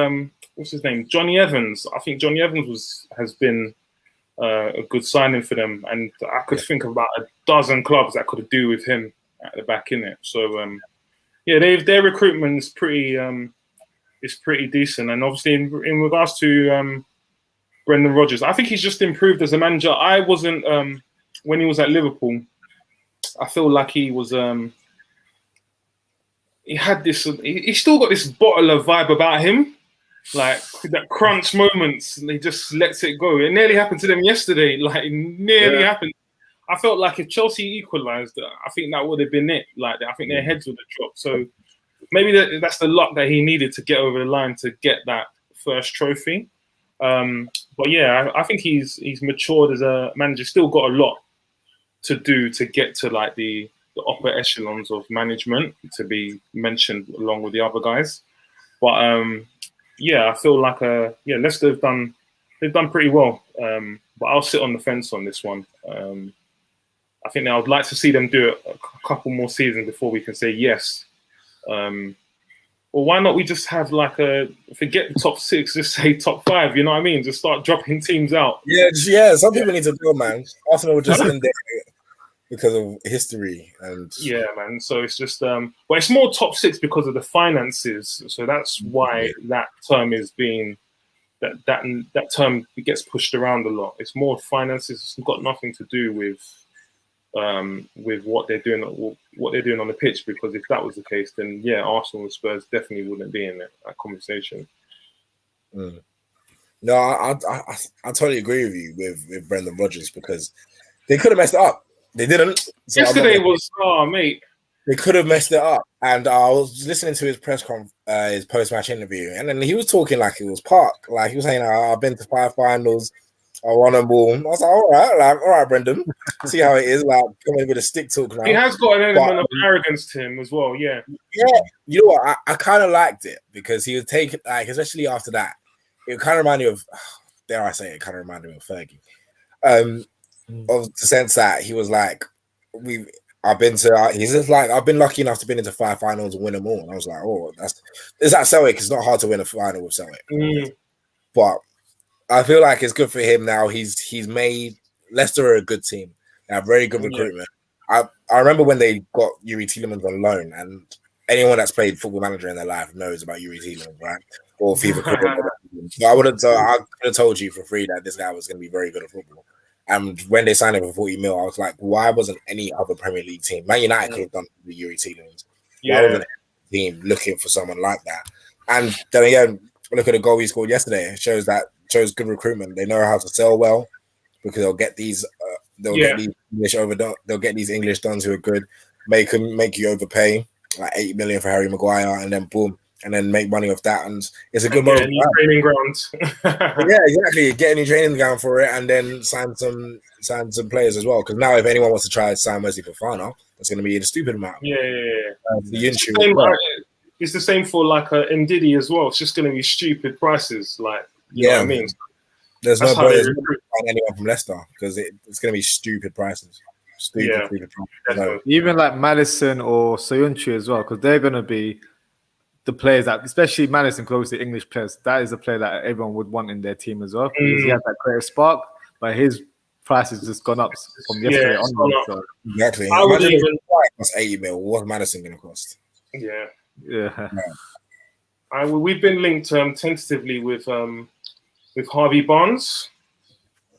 what's his name, Johnny Evans. I think Johnny Evans has been a good signing for them, and I could think of about a dozen clubs that could do with him at the back in it. So their recruitment is pretty decent, and obviously in regards to Brendan Rodgers, I think he's just improved as a manager. I wasn't when he was at Liverpool. I feel like he was he had this. He still got this bottler vibe about him. Like that crunch moments, and he just lets it go. It nearly happened to them yesterday. Like it nearly happened. I felt like if Chelsea equalised, I think that would have been it. Like I think their heads would have dropped. So maybe that's the luck that he needed to get over the line to get that first trophy. But I think he's matured as a manager. Still got a lot to do to get to like the upper echelons of management to be mentioned along with the other guys. But I feel like Leicester have done pretty well. But I'll sit on the fence on this one. I think I would like to see them do it a couple more seasons before we can say yes. Or why not we just have like forget the top 6, just say top 5, you know what I mean? Just start dropping teams out. Yeah, some people need to go, man. Arsenal will just end there because of history. And man. So it's just but it's more top 6 because of the finances. So that's why that term is being that term gets pushed around a lot. It's more finances. It's got nothing to do with what they're doing on the pitch, because if that was the case, then Arsenal and Spurs definitely wouldn't be in that conversation. No, I totally agree with you with Brendan Rodgers, because they could have messed it up. They didn't. So yesterday was mate. They could have messed it up. And I was listening to his his post-match interview, and then he was talking like it was Park. Like he was saying, I've been to 5 finals. I won them all. I was like, all right, Brendan. See how it is. Like, coming in with a stick talk now. He has got an element of arrogance to him as well. Yeah. Yeah. You know what? I kind of liked it, because he would take, like, especially after that, it kind of reminded me of, dare I say it, kind of reminded me of Fergie. Of the sense that he was like, he's just like, I've been lucky enough to be into 5 finals and win them all. And I was like, it's at Celtic. It's not hard to win a final with Celtic. But I feel like it's good for him now. He's made Leicester a good team. They have very good recruitment. I remember when they got Yuri Tielemans on loan, and anyone that's played Football Manager in their life knows about Yuri Tielemans, right? Or FIFA. So I could have told you for free that this guy was going to be very good at football. And when they signed him for 40 mil, I was like, why wasn't any other Premier League team? Man United could have done the Yuri Tielemans. Why wasn't any team looking for someone like that? And then again, look at the goal he scored yesterday. It shows good recruitment. They know how to sell well, because they'll get these They'll get these English overdone. They'll get these English dons who are good, make you overpay like 80 million for Harry Maguire, and then boom, and then make money off that. And it's a good moral. Training grounds. Yeah, exactly. Get a new training ground for it, and then sign some players as well. Because now, if anyone wants to try to sign Wesley Fofana, that's going to be a stupid amount. It's the same for like Ndidi as well. It's just going to be stupid prices. Like, you know what I mean? There's no point in anyone from Leicester because it's going to be stupid prices. Stupid prices. Even like Madison or Soyuncu as well, because they're going to be the players that, especially Madison, close to English players, that is a player that everyone would want in their team as well. Because he has that creative spark, but his price has just gone up from yesterday onwards. So. Exactly. I would even cost 80 mil. What's Madison going to cost? Yeah. We've been linked tentatively with Harvey Barnes.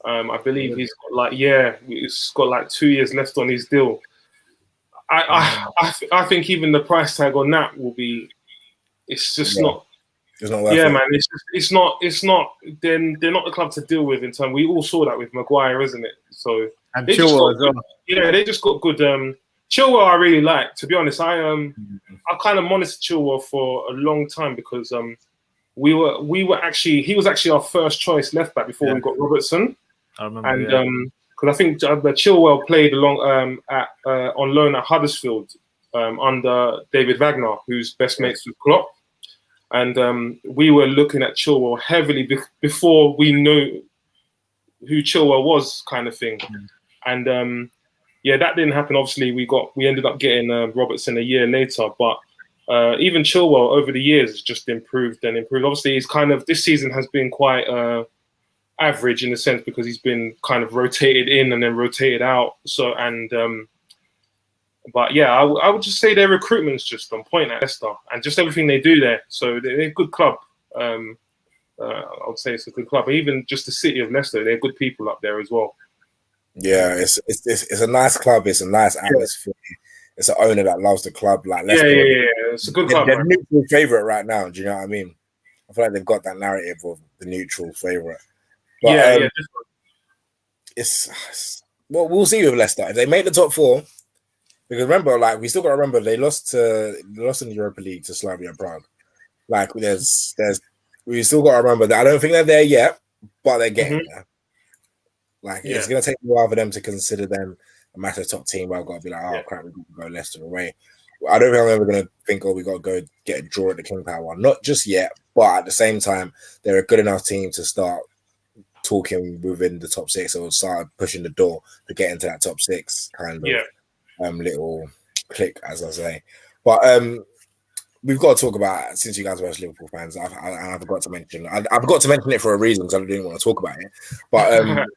I believe he's got like 2 years left on his deal. I think even the price tag on that will be. It's just not. It's not worth it. Man. It's not. They're not the club to deal with in time. We all saw that with Maguire, isn't it? So and Chilwell as well. They just got good. Chilwell, I really like. To be honest, I kind of monitored Chilwell for a long time because he was actually our first choice left back before we got Robertson. I remember. And because I think Chilwell played on loan at Huddersfield under David Wagner, who's best mates with Klopp. And we were looking at Chilwell heavily before we knew who Chilwell was, kind of thing. And that didn't happen. Obviously, we ended up getting Robertson a year later. But even Chilwell over the years has just improved and improved. Obviously, he's this season has been quite average in a sense because he's been kind of rotated in and then rotated out. So but yeah, I would just say their recruitment's just on point at Leicester and just everything they do there. So they're a good club. I would say it's a good club. Even just the city of Leicester, they're good people up there as well. Yeah, it's a nice club. It's a nice atmosphere. It's an owner that loves the club. Like Leicester, it's a good club. They're neutral favorite right now. Do you know what I mean? I feel like they've got that narrative of the neutral favorite. But, we'll see with Leicester if they make the top four. Because remember, like we still got to remember they lost in the Europa League to Slavia Prague. Like we still got to remember that I don't think they're there yet, but they're getting there. Like it's gonna take a while for them to consider them a massive top team. But I've got to be like, crap, we got to go Leicester away. I don't think I'm ever gonna think, we got to go get a draw at the King Power. Not just yet, but at the same time, they're a good enough team to start talking within the top six or start pushing the door to get into that top six kind of. Little click, as I say, but we've got to talk about, since you guys are both Liverpool fans, I forgot to mention. I forgot to mention it for a reason because I didn't want to talk about it. But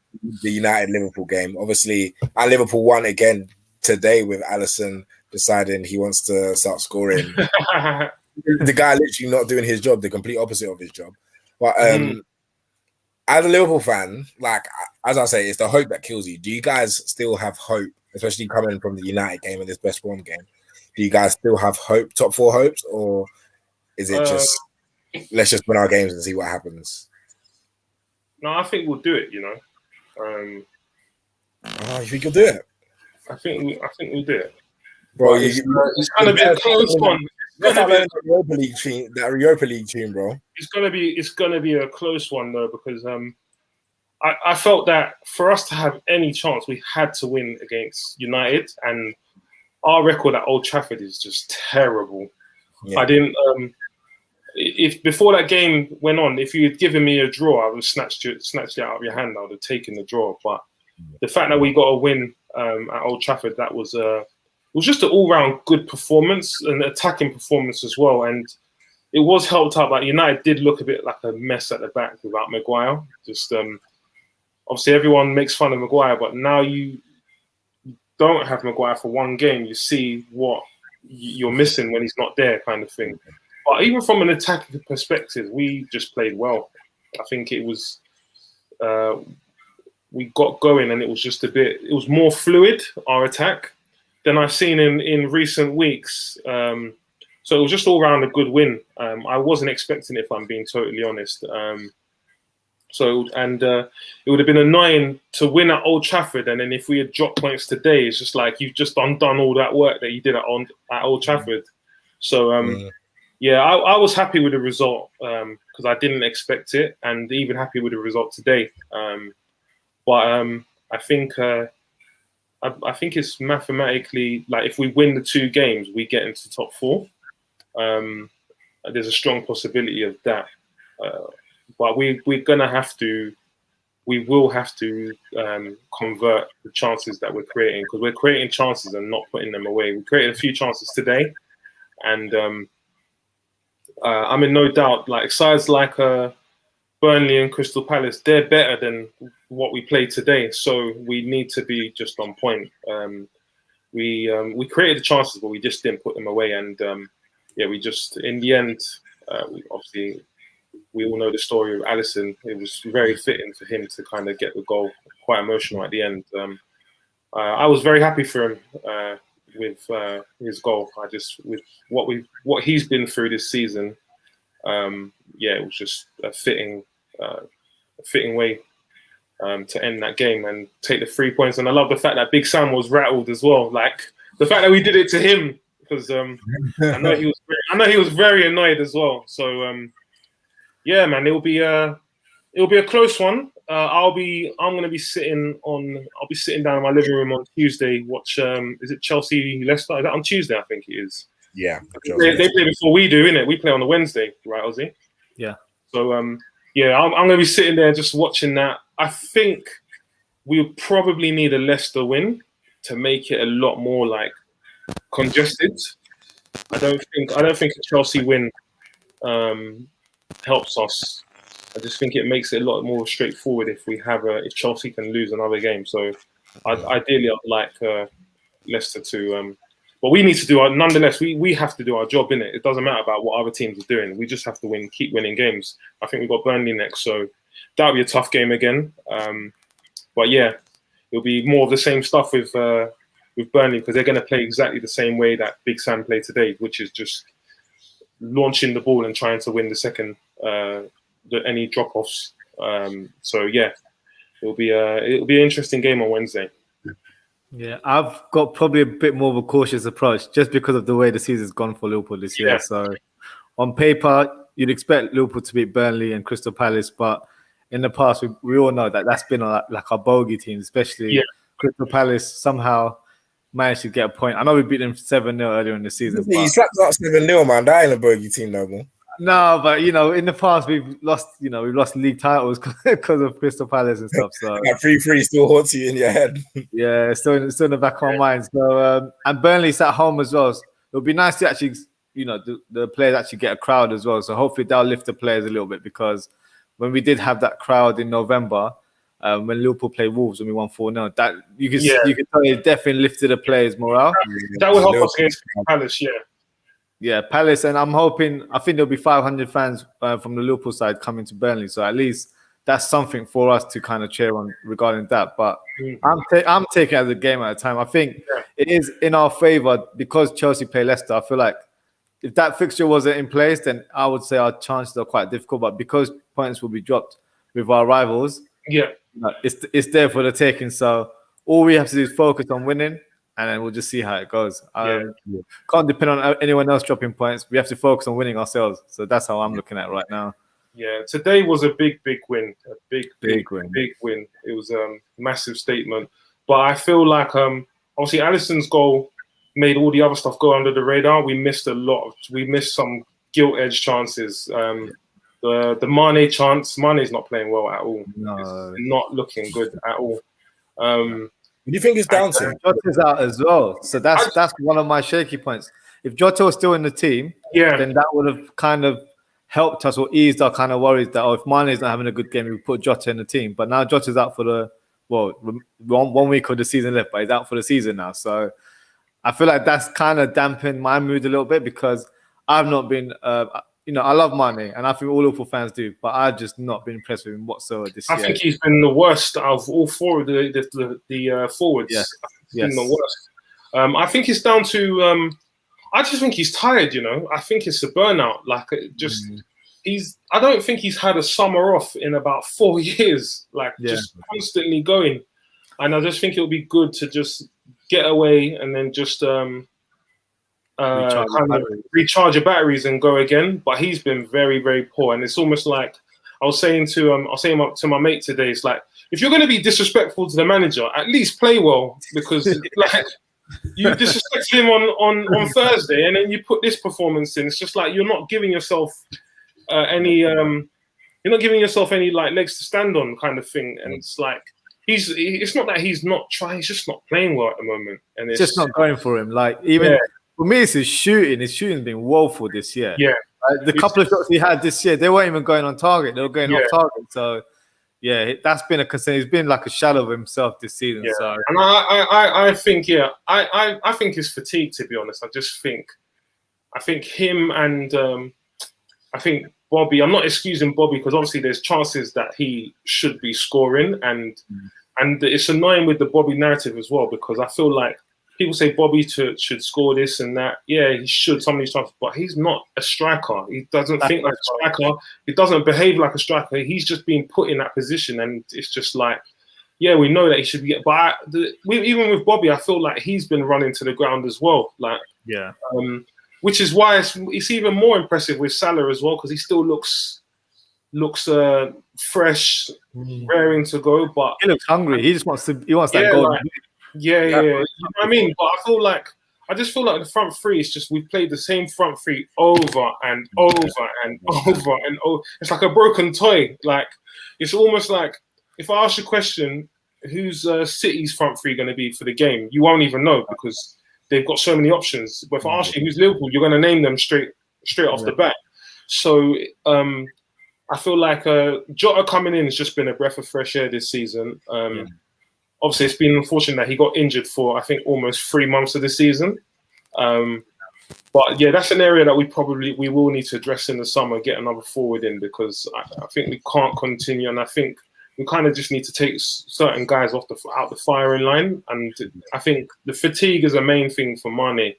the United Liverpool game, obviously, and Liverpool won again today with Alisson deciding he wants to start scoring. The guy literally not doing his job, the complete opposite of his job. But as a Liverpool fan, like as I say, it's the hope that kills you. Do you guys still have hope? Especially coming from the United game and this best one game, do you guys still have hope, top four hopes, or is it just let's just win our games and see what happens? No, I think we'll do it. You know, you think you'll do it? I think we'll do it. Bro, it's going to be a close one. That Europa League tune, bro. It's gonna be a close one though because I felt that for us to have any chance, we had to win against United, and our record at Old Trafford is just terrible. Yeah. I didn't. If before that game went on, if you had given me a draw, I would have snatched it out of your hand. I would have taken the draw. But the fact that we got a win at Old Trafford, that was it was just an all-round good performance, an attacking performance as well, and it was helped out. Like United did look a bit like a mess at the back without Maguire. Just obviously, everyone makes fun of Maguire, but now you don't have Maguire for one game. You see what you're missing when he's not there, kind of thing. But even from an attacking perspective, we just played well. I think it was we got going, and it was just it was more fluid, our attack, than I've seen in recent weeks. So it was just all around a good win. I wasn't expecting it, if I'm being totally honest. So, and it would have been annoying to win at Old Trafford, and then if we had dropped points today, it's just like you've just undone all that work that you did at Old Trafford. So, yeah, I was happy with the result because I didn't expect it, and even happy with the result today. But I think it's mathematically, like, if we win the 2 games, we get into top 4. There's a strong possibility of that. But we will have to convert the chances that we're creating, because we're creating chances and not putting them away. We created a few chances today, and I'm in no doubt, like sides like Burnley and Crystal Palace, they're better than what we played today. So we need to be just on point. We created the chances, but we just didn't put them away. And yeah, we just, in the end, we all know the story of Alisson. It was very fitting for him to kind of get the goal. Quite emotional at the end. I was very happy for him with his goal. With what he's been through this season. Yeah, it was just a fitting way to end that game and take the 3 points. And I love the fact that Big Sam was rattled as well. Like the fact that we did it to him, because I know he was very annoyed as well. So yeah, man, it'll be a close one. I'll be sitting down in my living room on Tuesday. Watch is it Chelsea Leicester? Is that on Tuesday? I think it is. Yeah, they play before we do, innit? We play on the Wednesday, right, Ozzie? Yeah. So yeah, I'm gonna be sitting there just watching that. I think we'll probably need a Leicester win to make it a lot more like congested. I don't think a Chelsea win helps us. I just think it makes it a lot more straightforward if Chelsea can lose another game. So ideally, I'd like Leicester to. But we need to do nonetheless. We have to do our job, innit? It doesn't matter about what other teams are doing. We just have to keep winning games. I think we've got Burnley next, so that'll be a tough game again. But yeah, it'll be more of the same stuff with Burnley, because they're going to play exactly the same way that Big Sam played today, which is just launching the ball and trying to win the second any drop-offs. So yeah, it'll be an interesting game on Wednesday. Yeah, I've got probably a bit more of a cautious approach just because of the way the season's gone for Liverpool this year. So on paper, you'd expect Liverpool to beat Burnley and Crystal Palace, but in the past, we all know that that's been like our bogey team, especially Crystal Palace somehow managed to get a point. I know we beat them 7-0 earlier in the season. You slapped out 7-0, man. That ain't a bogey team, no, man. No, but in the past we've lost league titles because of Crystal Palace and stuff. So that 3-3 still haunts you in your head. Yeah, it's still in the back of our minds. So and Burnley's at home as well. So it'll be nice to actually, the players actually get a crowd as well. So hopefully that'll lift the players a little bit, because when we did have that crowd in November, when Liverpool played Wolves and we won 4-0, that you could tell it definitely lifted the players' morale. That will help us against Palace, yeah. Yeah, Palace, and I think there'll be 500 fans from the Liverpool side coming to Burnley, so at least that's something for us to kind of cheer on regarding that. But I'm taking it as a game at a time. I think it is in our favour because Chelsea play Leicester. I feel like if that fixture wasn't in place, then I would say our chances are quite difficult. But because points will be dropped with our rivals, it's there for the taking. So all we have to do is focus on winning, and then we'll just see how it goes. Can't depend on anyone else dropping points. We have to focus on winning ourselves. So that's how I'm looking at it right now. Yeah, today was a big win. A big win. It was a massive statement. But I feel like obviously Alisson's goal made all the other stuff go under the radar. We missed some gilt-edged chances. The Manny chance, Mane's not playing well at all. No. It's not looking good at all. Do you think it's down to Jota's out as well? So that's one of my shaky points. If Jota was still in the team, then that would have kind of helped us or eased our kind of worries that if Mane's not having a good game, we put Jota in the team. But now Jota's out for one week of the season left, but he's out for the season now. So I feel like that's kind of dampened my mood a little bit, because I've not been I love Manny, and I think all Liverpool fans do, but I've just not been impressed with him whatsoever this year. I think he's been the worst out of all four of the forwards. Yes. He's been the worst. I think it's down to I just think he's tired, I think it's a burnout. Like, I don't think he's had a summer off in about 4 years, like just constantly going. And I just think it would be good to just get away and then just recharge your batteries and go again. But he's been very, very poor, and it's almost like I was saying to my mate today. It's like, if you're going to be disrespectful to the manager, at least play well, because like you disrespected him on Thursday, and then you put this performance in. It's just like you're not giving yourself any like legs to stand on, kind of thing. And it's like it's not that he's not trying; he's just not playing well at the moment, and it's just not going for him. Like even for me, it's his shooting. His shooting's been woeful this year. Yeah, the couple of shots he had this year, they weren't even going on target. They were going off target. So yeah, that's been a concern. He's been like a shadow of himself this season. Yeah. So and I think I think he's fatigued, to be honest. I think him and I think Bobby. I'm not excusing Bobby, because obviously there's chances that he should be scoring, and it's annoying with the Bobby narrative as well, because I feel like people say Bobby should score this and that. Yeah, he should, some of these chances, but he's not a striker. He doesn't think like a striker. He doesn't behave like a striker. He's just being put in that position, and it's just like, yeah, we know that he should be. But even with Bobby, I feel like he's been running to the ground as well. Like, which is why it's even more impressive with Salah as well, because he still looks fresh, raring to go. But he looks hungry. He wants that goal. Like, you know what I mean? But I just feel like the front three is just, we've played the same front three over and over and over and over. It's like a broken toy. Like, it's almost like, if I ask you a question, who's City's front three going to be for the game? You won't even know, because they've got so many options. But if I ask you who's Liverpool, you're going to name them straight off the bat. So I feel like Jota coming in has just been a breath of fresh air this season. Obviously, it's been unfortunate that he got injured for, I think, almost 3 months of the season. But yeah, that's an area that we will need to address in the summer, get another forward in, because I think we can't continue, and I think we kind of just need to take certain guys out the firing line. And I think the fatigue is a main thing for Manny.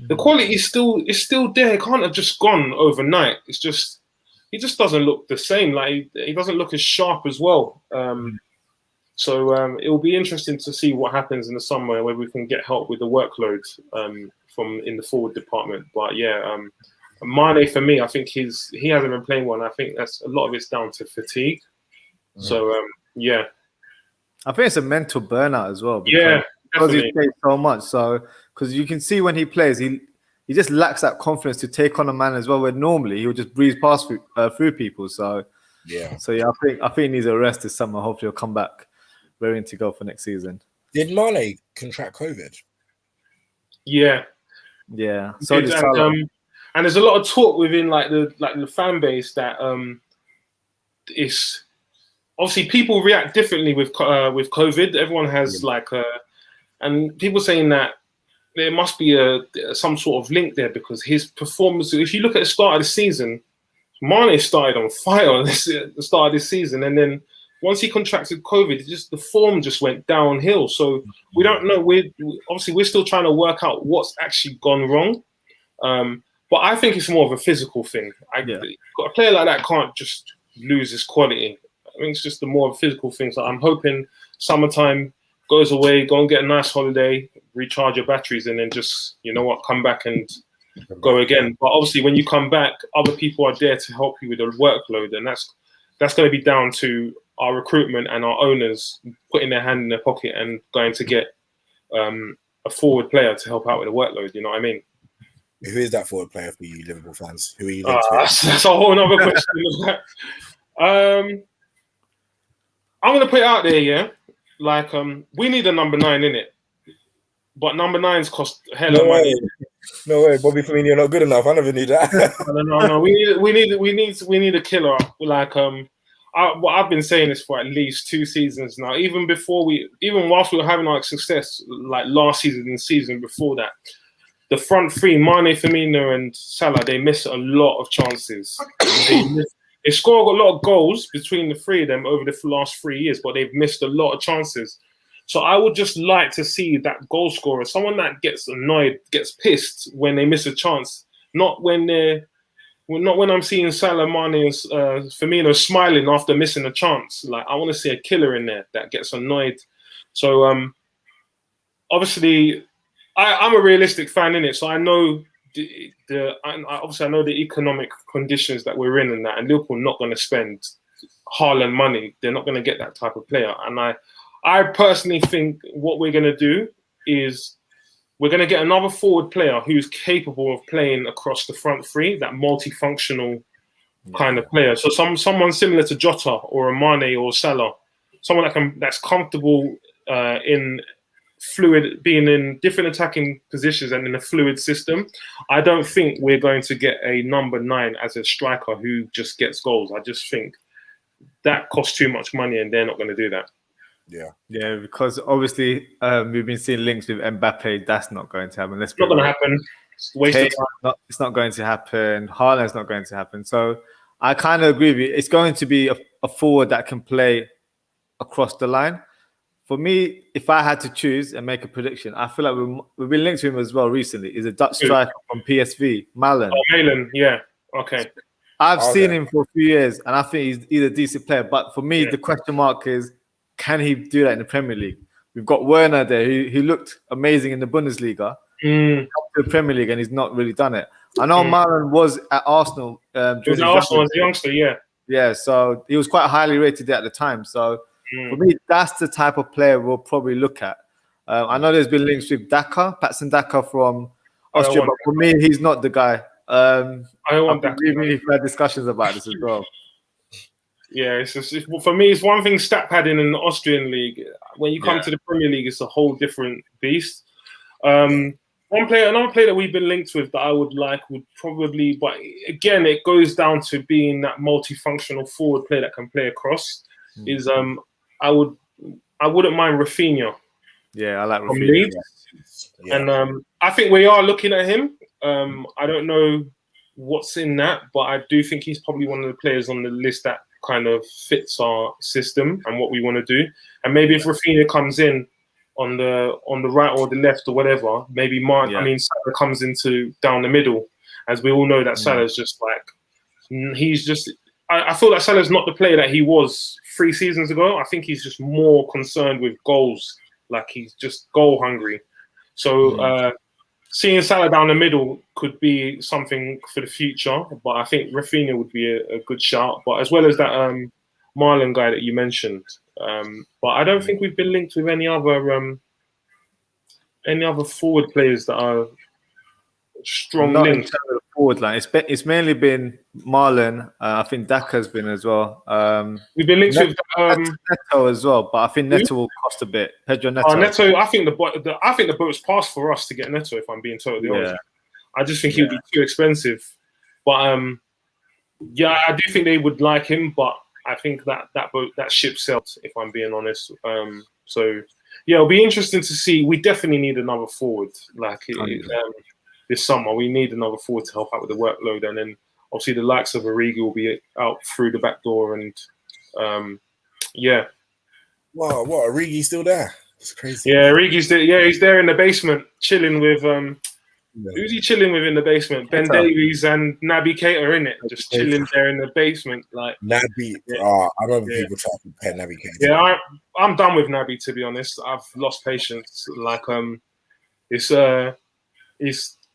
The quality is still there. It can't have just gone overnight. It's just, he just doesn't look the same. Like, he doesn't look as sharp as well. So it will be interesting to see what happens in the summer, where we can get help with the workload from in the forward department. But yeah, Mane, for me, I think he hasn't been playing well, and I think that's a lot of it's down to fatigue. So yeah, I think it's a mental burnout as well. Because he plays so much. So because you can see when he plays, he just lacks that confidence to take on a man as well, where normally he would just breeze past through people. So yeah, I think he needs a rest this summer. Hopefully, he'll come back ready to go for next season. Did Mane contract COVID? Yeah. So and there's a lot of talk within the fan base that it's obviously people react differently with COVID. Everyone has and people saying that there must be some sort of link there, because his performance. If you look at the start of the season, Mane started on fire at the start of this season, and then once he contracted COVID, the form just went downhill. So we don't know. We're still trying to work out what's actually gone wrong. But I think it's more of a physical thing. A player like that can't just lose his quality. I think it's just the more physical thing. So I'm hoping summertime goes away, go and get a nice holiday, recharge your batteries, and then just, come back and go again. But obviously, when you come back, other people are there to help you with the workload, and that's going to be down to our recruitment and our owners putting their hand in their pocket and going to get a forward player to help out with the workload. You know what I mean? Who is that forward player for you Liverpool fans? Who are you? That's a whole other question. I'm going to put it out there, yeah? Like, we need a number 9 in it. But number 9s cost a hell of money. No way, Bobby Firmino not good enough. I never knew that. No. We need a killer. Like, I've been saying this for at least 2 seasons now. Even whilst we were having our success, like last season and season before that, the front three, Mane, Firmino, and Salah, they miss a lot of chances. They score a lot of goals between the three of them over the last 3 years, but they've missed a lot of chances. So I would just like to see that goal scorer, someone that gets annoyed, gets pissed when they miss a chance, not when they're not when I'm seeing Salah, Mane, and Firmino smiling after missing a chance. Like, I want to see a killer in there that gets annoyed. So obviously, I'm a realistic fan in it, so I know obviously I know the economic conditions that we're in and that, and Liverpool not going to spend Haaland money. They're not going to get that type of player. And I personally think what we're going to do is we're going to get another forward player who's capable of playing across the front three, that multifunctional kind of player. So someone similar to Jota or a Mane or Salah, someone that's comfortable in fluid, being in different attacking positions and in a fluid system. I don't think we're going to get a number 9 as a striker who just gets goals. I just think that costs too much money, and they're not going to do that. Yeah, because obviously we've been seeing links with Mbappe. That's not going to happen. It's not going to happen. It's a waste of time. It's not going to happen. Haaland's not going to happen. So I kind of agree with you. It's going to be a forward that can play across the line. For me, if I had to choose and make a prediction, I feel like we've been linked to him as well recently. He's a Dutch striker from PSV, Malen. Oh, Malen, yeah. Okay. I've seen him for a few years, and I think he's a decent player. But for me, the question mark is, can he do that in the Premier League? We've got Werner there, who looked amazing in the Bundesliga. Come to the Premier League, and he's not really done it. I know Malen was at Arsenal. He was at Arsenal as a youngster, yeah. Yeah, so he was quite highly rated there at the time. So for me, that's the type of player we'll probably look at. I know there's been links with Patson Daka from Austria, but for me, he's not the guy. I don't want that. We've had discussions about this as well. Yeah, for me, it's one thing stat padding in the Austrian league. When you come to the Premier League, it's a whole different beast. Another player that we've been linked with that I would like would probably, but again, it goes down to being that multifunctional forward player that can play across. Is I wouldn't mind Rafinha. Yeah, I like Rafinha. And I think we are looking at him. I don't know what's in that, but I do think he's probably one of the players on the list that kind of fits our system and what we want to do. And maybe if Rafinha comes in on the right or the left or whatever, maybe Salah comes into down the middle. As we all know that Salah's just like, I feel like Salah's not the player that he was 3 seasons ago. I think he's just more concerned with goals. Like, he's just goal hungry. So seeing Salah down the middle could be something for the future. But I think Rafinha would be a good shout. But as well as that Marlon guy that you mentioned. But I don't think we've been linked with any other forward players that are strong links. Forward line. It's mainly been Marlon. I think Daka's been as well. We've been linked with Neto as well, but I think Neto will cost a bit. Pedro Neto. Neto. I think the boat's passed for us to get Neto. If I'm being totally honest, I just think he would be too expensive. But I do think they would like him, but I think that ship sailed. If I'm being honest. So it'll be interesting to see. We definitely need another forward. This summer, we need another forward to help out with the workload, and then obviously the likes of Origi will be out through the back door, and Wow, what? Origi's still there? It's crazy. Yeah, Origi's there. Yeah, he's there in the basement, chilling with who's he chilling with in the basement? Ben Davies and Naby Keita, in it, just chilling there in the basement, like Naby. I don't think people try to compare Naby Keita. Yeah, I'm done with Naby, to be honest. I've lost patience. Like it's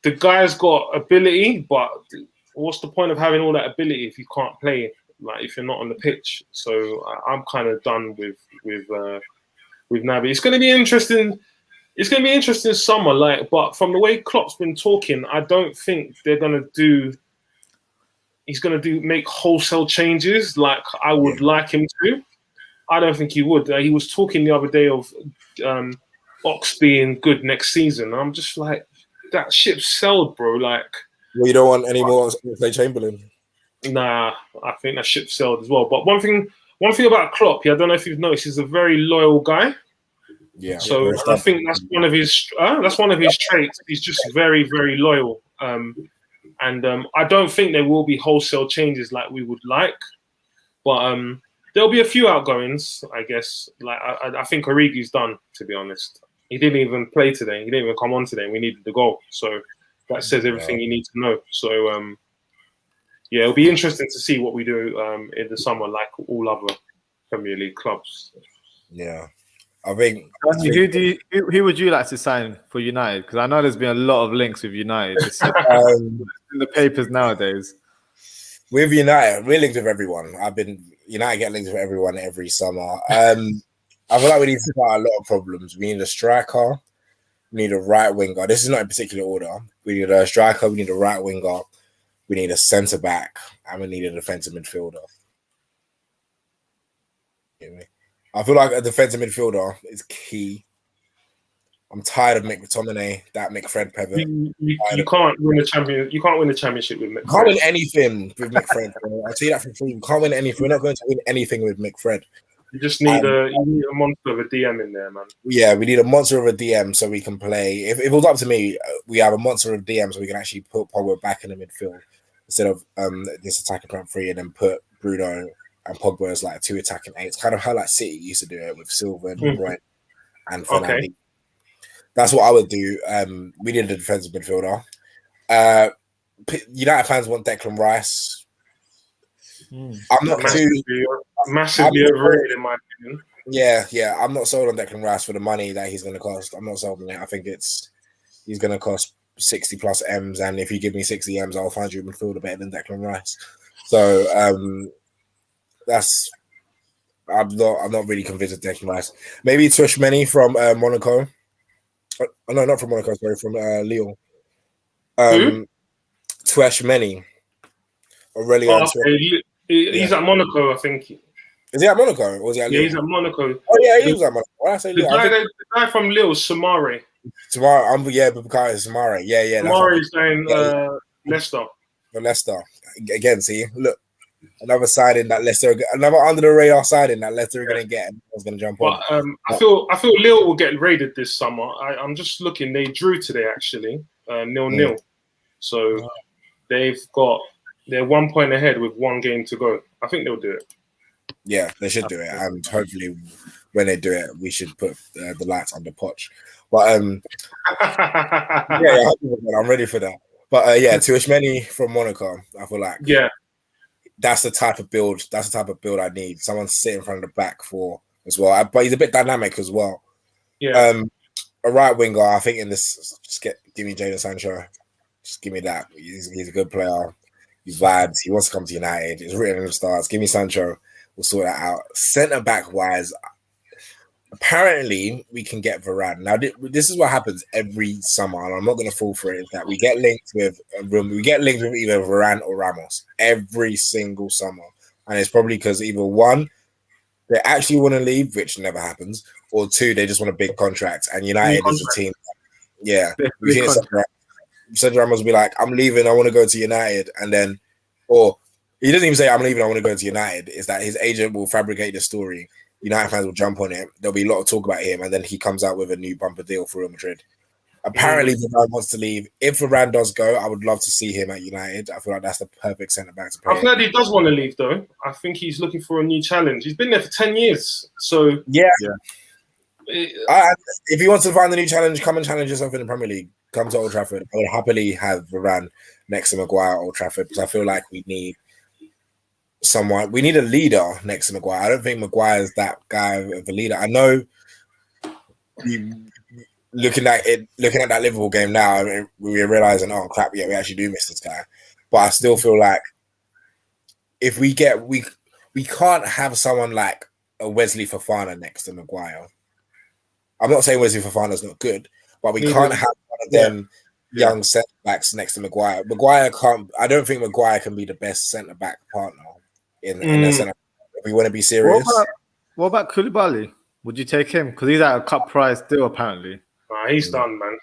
the guy's got ability, but what's the point of having all that ability if you can't play? Like, if you're not on the pitch. So I'm kind of done with Naby. It's going to be interesting. It's going to be interesting summer. But from the way Klopp's been talking, I don't think they're going to do. He's going to make wholesale changes like I would like him to. I don't think he would. He was talking the other day of Ox being good next season. I'm just like, that ship sailed, bro. Like, well, you don't want any more play Chamberlain. Nah, I think that ship sailed as well. But one thing about Klopp, I don't know if you've noticed, he's a very loyal guy. Yeah. So I think that's one of his traits. He's just very, very loyal. And I don't think there will be wholesale changes like we would like, but there'll be a few outgoings, I guess. Like I think Origi's done, to be honest. He didn't even play today. He didn't even come on today. We needed the goal. So that says everything you need to know. So, yeah, it'll be interesting to see what we do in the summer, like all other Premier League clubs. Yeah, I think. Who would you like to sign for United? Because I know there's been a lot of links with United. It's in the papers nowadays. With United, we're linked with everyone. United get linked with everyone every summer. I feel like we need to sort out a lot of problems. We need a striker. We need a right winger. This is not in particular order. We need a striker. We need a right winger. We need a centre back, and we need a defensive midfielder. I feel like a defensive midfielder is key. I'm tired of McTominay, that McFred pivot. You can't win the champion. You can't win the championship with McFred. Can't win anything with McFred. I'll tell you that for free. We can't win anything. We're not going to win anything with McFred. You just need a monster of a DM in there, man. Yeah, we need a monster of a DM so we can play. If it was up to me, we have a monster of DM so we can actually put Pogba back in the midfield instead of this attacking front three and then put Bruno and Pogba as like two attacking eights. Kind of how like City used to do it with Silva and Bruyne and Fernandes. Okay. That's what I would do. We need a defensive midfielder. United fans want Declan Rice. I'm not massively overrated in my opinion. Yeah. I'm not sold on Declan Rice for the money that he's going to cost. I'm not sold on it. I think he's going to cost 60 plus M's, and if you give me 60 M's, I'll find you a midfielder better than Declan Rice. So I'm not really convinced of Declan Rice. Maybe Tushmeni from Monaco. Oh, no, not from Monaco. Sorry, from Lille. Tushmeni. Aurelien. He's at Monaco, I think. Is he at Monaco? Or was he at Lille? Yeah, he's at Monaco. Oh yeah, he was at Monaco. Why I say Lille? The guy from Lille, Samare. Bukayo Samare. Yeah. Samare is going Leicester. For Leicester. Again, see, look. Another signing that Leicester, another under the radar signing that Leicester are going to get, and I was going to jump on. I feel Lille will get raided this summer. I'm just looking. They drew today actually, 0-0. So they're 1 point ahead with 1 game to go. I think they'll do it. Yeah, they should do it, and hopefully when they do it, we should put the lights on the Poch. But yeah, I'm ready for that. But Tuishmeni from Monaco, I feel like that's the type of build. That's the type of build I need. Someone to sit in front of the back for as well. But he's a bit dynamic as well. Yeah. A right winger, I think in this, give me Jadon Sancho. Just give me that. He's a good player. He vibes. He wants to come to United. It's written in the stars. Give me Sancho. We'll sort that out. Centre back wise, apparently we can get Varane. Now this is what happens every summer, and I'm not going to fall for it. Is that we get linked with either Varane or Ramos every single summer, and it's probably because either one, they actually want to leave, which never happens, or two, they just want a big contract. And United is a team. Yeah, we've seen it. Sergio Ramos will be like, "I'm leaving. I want to go to United," and then, or he doesn't even say, "I'm leaving. I want to go to United." It's that his agent will fabricate the story. United fans will jump on it. There'll be a lot of talk about him, and then he comes out with a new bumper deal for Real Madrid. Apparently, Varane wants to leave. If Varane does go, I would love to see him at United. I feel like that's the perfect centre back to play. I've heard he does want to leave, though. I think he's looking for a new challenge. He's been there for 10 years, so yeah. If he wants to find a new challenge, come and challenge yourself in the Premier League. Come to Old Trafford. I would happily have Varane next to Maguire at Old Trafford because I feel like we need someone. We need a leader next to Maguire. I don't think Maguire is that guy of a leader. I know. Looking at that Liverpool game now, we're realizing, oh crap, yeah, we actually do miss this guy. But I still feel like if we can't have someone like a Wesley Fofana next to Maguire. I'm not saying Wesley Fofana's not good, but we can't have one of them young centre backs next to Maguire. Maguire can't. I don't think Maguire can be the best centre back partner in a centre. If we want to be serious, what about Koulibaly? Would you take him? Because he's at a cut price deal apparently. He's done, man.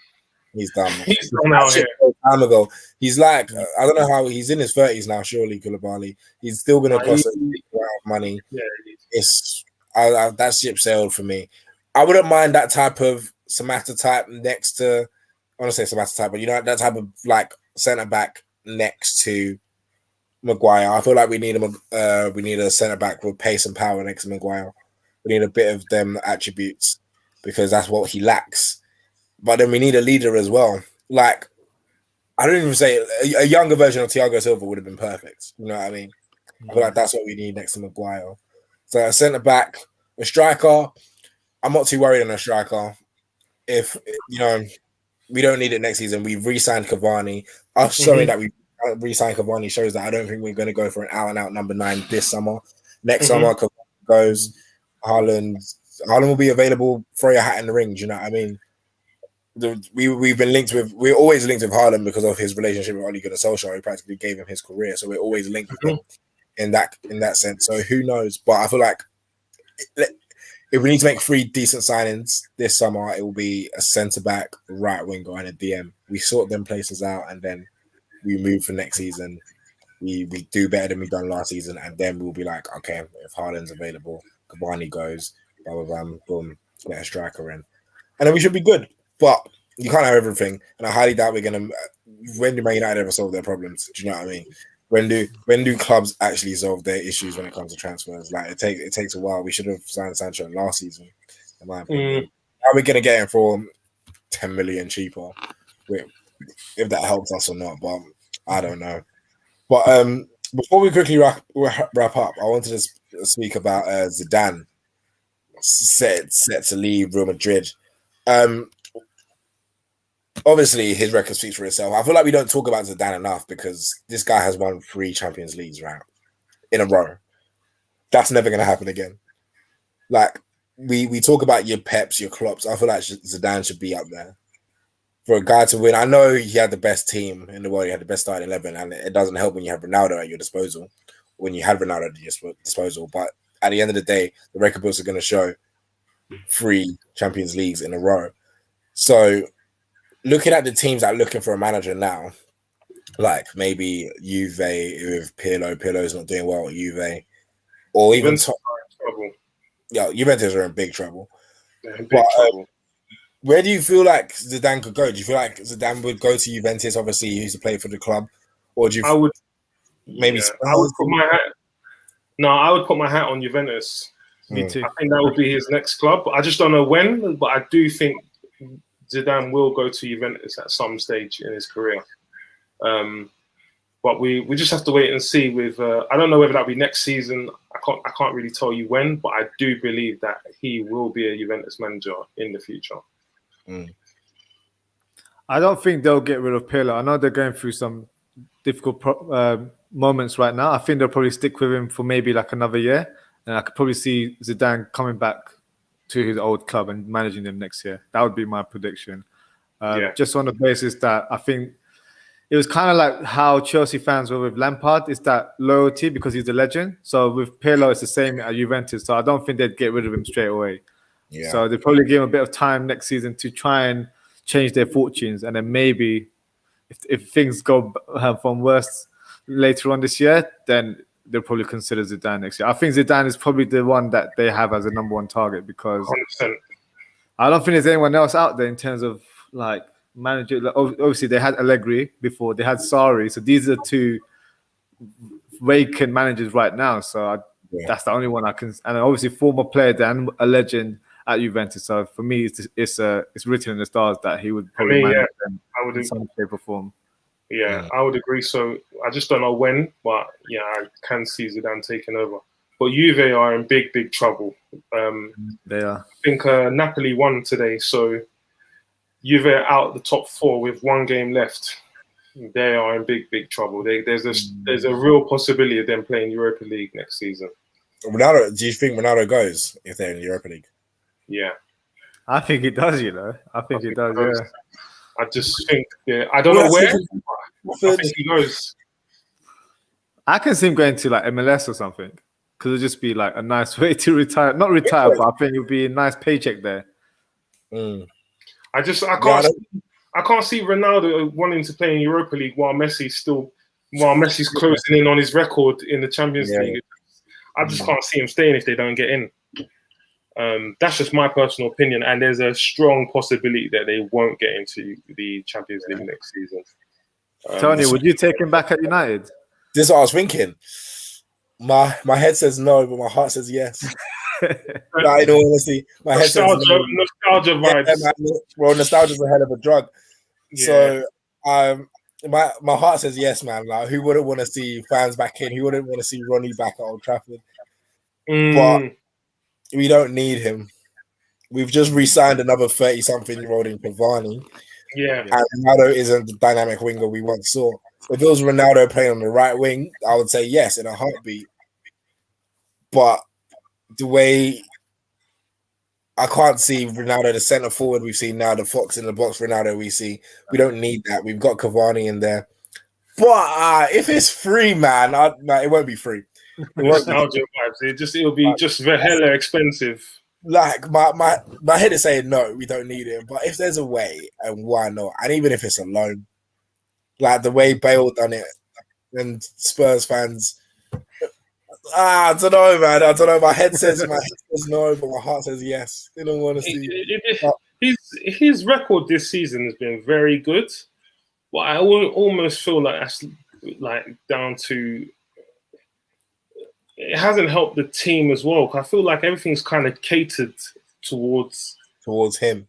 He's done. He's done out here. Time ago. He's like, I don't know how he's in his 30s now. Surely Koulibaly. He's still going to cost a lot of money. Yeah, it's that ship sailed for me. I wouldn't mind that type of Samata type next to. I want to say Samata type, but that type of like centre back next to Maguire. I feel like we need a centre back with pace and power next to Maguire. We need a bit of them attributes because that's what he lacks. But then we need a leader as well. Like, I don't even say a younger version of Thiago Silva would have been perfect. You know what I mean? I feel like that's what we need next to Maguire. So a centre back, a striker. I'm not too worried on a striker. If we don't need it next season. We've re-signed Cavani. Us showing that we re-signed Cavani shows that I don't think we're going to go for an out-and-out number 9 this summer. Next summer, Cavani goes. Haaland will be available. Throw your hat in the ring. Do you know what I mean? We've been linked with. We're always linked with Haaland because of his relationship with Ole Gunnar Solskjaer. He practically gave him his career, so we're always linked with him in that sense. So who knows? But I feel like if we need to make 3 decent signings this summer, it will be a centre back, right winger, and a DM. We sort them places out, and then we move for next season. We do better than we've done last season, and then we'll be like, okay, if Haaland's available, Cavani goes, blah blah blah, boom, get a striker in, and then we should be good. But you can't have everything, and I highly doubt we're gonna. When do Man United ever solve their problems? Do you know what I mean? When do clubs actually solve their issues when it comes to transfers? Like it takes a while. We should have signed Sancho last season, in my opinion. Now we're gonna get him for 10 million cheaper, if that helps us or not. But I don't know. But before we quickly wrap up, I wanted to speak about Zidane set to leave Real Madrid. Obviously, his record speaks for itself. I feel like we don't talk about Zidane enough because this guy has won 3 Champions Leagues, right, in a row. That's never going to happen again. Like, we talk about your Peps, your Klopps. I feel like Zidane should be up there. For a guy to win, I know he had the best team in the world. He had the best starting 11, and it doesn't help when you have Ronaldo at your disposal, when you had Ronaldo at your disposal. But at the end of the day, the record books are going to show 3 Champions Leagues in a row. So, looking at the teams that are looking for a manager now, like maybe Juve with Pirlo's not doing well at Juve, or even Juventus are in big trouble. Where do you feel like Zidane could go? Do you feel like Zidane would go to Juventus? Obviously, he used to play for the club, or do you? I would maybe. I would put my hat. No, I would put my hat on Juventus. Me too. I think that would be his next club. I just don't know when, but I do think Zidane will go to Juventus at some stage in his career. But we just have to wait and see. With I don't know whether that'll be next season. I can't really tell you when, but I do believe that he will be a Juventus manager in the future. I don't think they'll get rid of Pirlo. I know they're going through some difficult moments right now. I think they'll probably stick with him for maybe like another year, and I could probably see Zidane coming back to his old club and managing them next year. That would be my prediction. Just on the basis that I think it was kind of like how Chelsea fans were with Lampard. It's that loyalty because he's a legend. So with Pirlo, it's the same at Juventus. So I don't think they'd get rid of him straight away. Yeah. So they probably give him a bit of time next season to try and change their fortunes. And then maybe if things go from worse later on this year, then they'll probably consider Zidane next year. I think Zidane is probably the one that they have as a number 1 target because 100%. I don't think there's anyone else out there in terms of like manager. Like, obviously, they had Allegri before, they had Sarri. So these are 2 vacant managers right now. So that's the only one I can. And obviously, former player and a legend at Juventus. So for me, it's written in the stars that he would probably manage them in some shape or form. Yeah, I would agree. So I just don't know when, but yeah, I can see Zidane taking over. But Juve are in big, big trouble. They are. I think Napoli won today, so Juve are out the top 4 with 1 game left. They are in big, big trouble. There's a real possibility of them playing Europa League next season. Ronaldo, do you think Ronaldo goes if they're in Europa League? Yeah. I think he does, I think he does, yeah. I just think, I don't know where, I think he goes. I can see him going to like MLS or something because it'll just be like a nice way to retire. Not retire, but I think it would be a nice paycheck there. I can't see Ronaldo wanting to play in Europa League while Messi's closing in on his record in the Champions League. I just can't see him staying if they don't get in. That's just my personal opinion, and there's a strong possibility that they won't get into the Champions League next season. Tony, would you take him back at United? This is what I was thinking. My head says no, but my heart says yes. Like, in all honesty, my head says no. Nostalgia vibes. Well, nostalgia's a hell of a drug. Yeah. So my heart says yes, man. Like, who wouldn't want to see fans back in? Who wouldn't want to see Ronnie back at Old Trafford? But we don't need him. We've just re-signed another 30-something-year-old in Cavani. Yeah. And Ronaldo isn't the dynamic winger we once saw. If it was Ronaldo playing on the right wing, I would say yes in a heartbeat. But the way I can't see Ronaldo, the centre forward we've seen now, the Fox in the box Ronaldo we see. We don't need that. We've got Cavani in there. But if it's free, man, it won't be free. Nostalgia vibes. It'll be just hella expensive. Like my head is saying no, we don't need him. But if there's a way, and why not? And even if it's a loan, like the way Bale done it, and Spurs fans, I don't know, man. I don't know. My head says no, but my heart says yes. They don't want to see. His record this season has been very good, but I almost feel like that's like down to. It hasn't helped the team as well. I feel like everything's kind of catered towards him.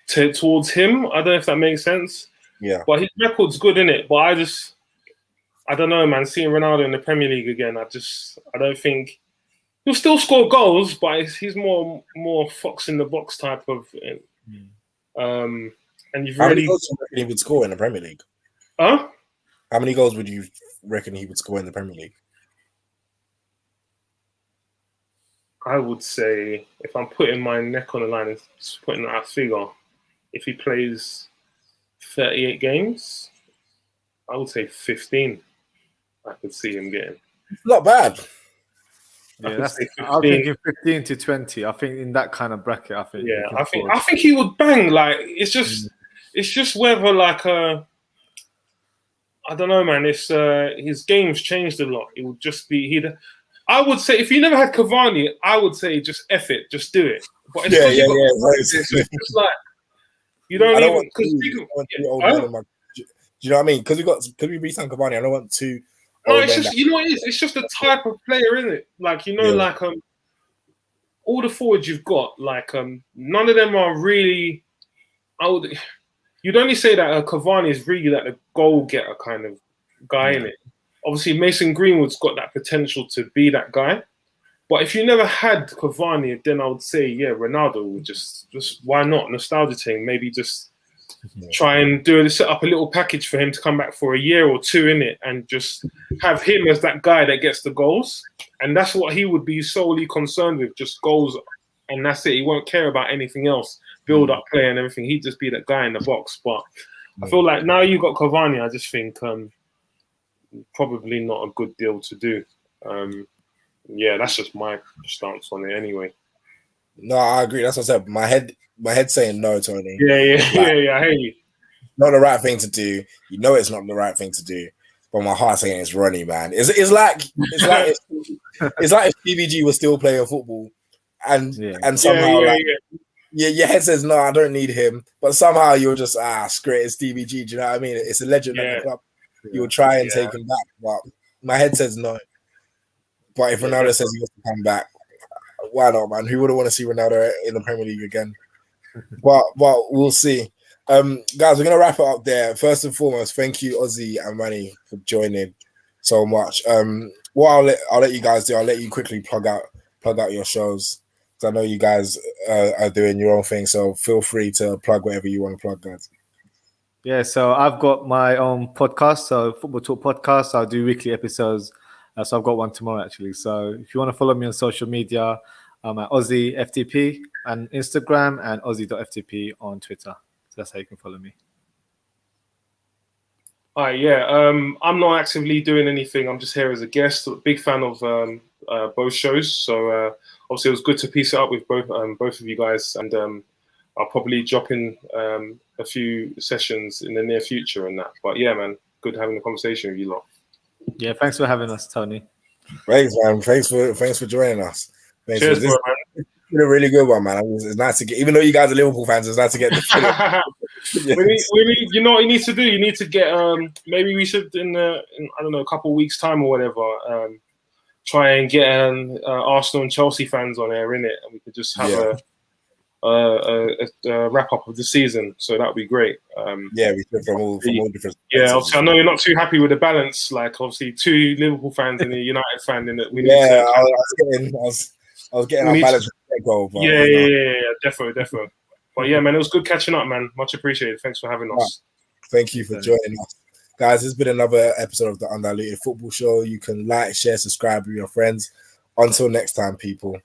Towards him. I don't know if that makes sense. Yeah. But his record's good, innit? But I don't know, man. Seeing Ronaldo in the Premier League again, I don't think he'll still score goals, but he's more Fox in the box type of. And you've How really. many goals do you reckon he would score in the Premier League? Huh? How many goals would you reckon he would score in the Premier League? I would say, if I'm putting my neck on the line and putting that figure, if he plays 38 games, I would say 15. I could see him getting. Not bad. Yeah, I'm thinking 15 to 20. I think in that kind of bracket, I think. Yeah, I think he would bang. Like it's just whether like I don't know, man. It's his game's changed a lot. It would just be I would say if you never had Cavani, I would say just F it, just do it. But it's just like you don't even. Do you know what I mean? Because we re-signed Cavani. I don't want to. No, it's just you know what it is. It's just the type of player, isn't it? Like like all the forwards you've got, like none of them are really. You'd only say that Cavani is really like a goal getter kind of guy, in it. Obviously, Mason Greenwood's got that potential to be that guy. But if you never had Cavani, then I would say, Ronaldo would just why not? Nostalgia thing, maybe just try and set up a little package for him to come back for a year or two in it and just have him as that guy that gets the goals. And that's what he would be solely concerned with, just goals. And that's it. He won't care about anything else, build up play and everything. He'd just be that guy in the box. But I feel like now you got Cavani, I just think probably not a good deal to do. That's just my stance on it anyway. No, I agree. That's what I said. My head's saying no, Tony. Yeah, I hear you. Not the right thing to do. You know it's not the right thing to do. But my heart's saying it's Ronnie, man. It's like if TVG was still playing football and somehow your head says no, I don't need him. But somehow you're just screw it, it's TVG. Do you know what I mean? It's a legend at the club. You'll try and take him back, but my head says no. But if Ronaldo says he wants to come back, why not, man? Who wouldn't want to see Ronaldo in the Premier League again? But we'll see. Guys, we're gonna wrap it up there. First and foremost, thank you, Ozzie and Manny, for joining so much. What I'll let you guys do, I'll let you quickly plug out your shows. Because I know you guys are doing your own thing, so feel free to plug whatever you want to plug, guys. Yeah, so I've got my own podcast, so Football Talk Podcast. I'll do weekly episodes. So I've got one tomorrow, actually. So if you want to follow me on social media, I'm at Ozzie FTP on Instagram and Ozzie.ftp on Twitter. So that's how you can follow me. All right, I'm not actively doing anything. I'm just here as a guest. Big fan of both shows. So obviously it was good to piece it up with both of you guys. And I'll probably drop in a few sessions in the near future and that. But yeah, man, good having a conversation with you lot. Yeah, thanks for having us, Tony. Thanks, man. Thanks for joining us. Cheers, bro, man. It's been a really good one, man. It's nice to get, even though you guys are Liverpool fans, it's nice to get the we need, you know what you need to do? You need to get maybe we should in I don't know, a couple of weeks time or whatever, try and get Arsenal and Chelsea fans on there, innit? And we could just have wrap up of the season. So that would be great. We should from all different. Yeah, obviously, I know you're not too happy with the balance. Like, obviously, 2 Liverpool fans and a United fan in it. We need to. I was getting our balance goal. Yeah, definitely. But yeah, man, it was good catching up, man. Much appreciated. Thanks for having us. Thank you for joining us. Guys, this has been another episode of the Undiluted Football Show. You can like, share, subscribe with your friends. Until next time, people.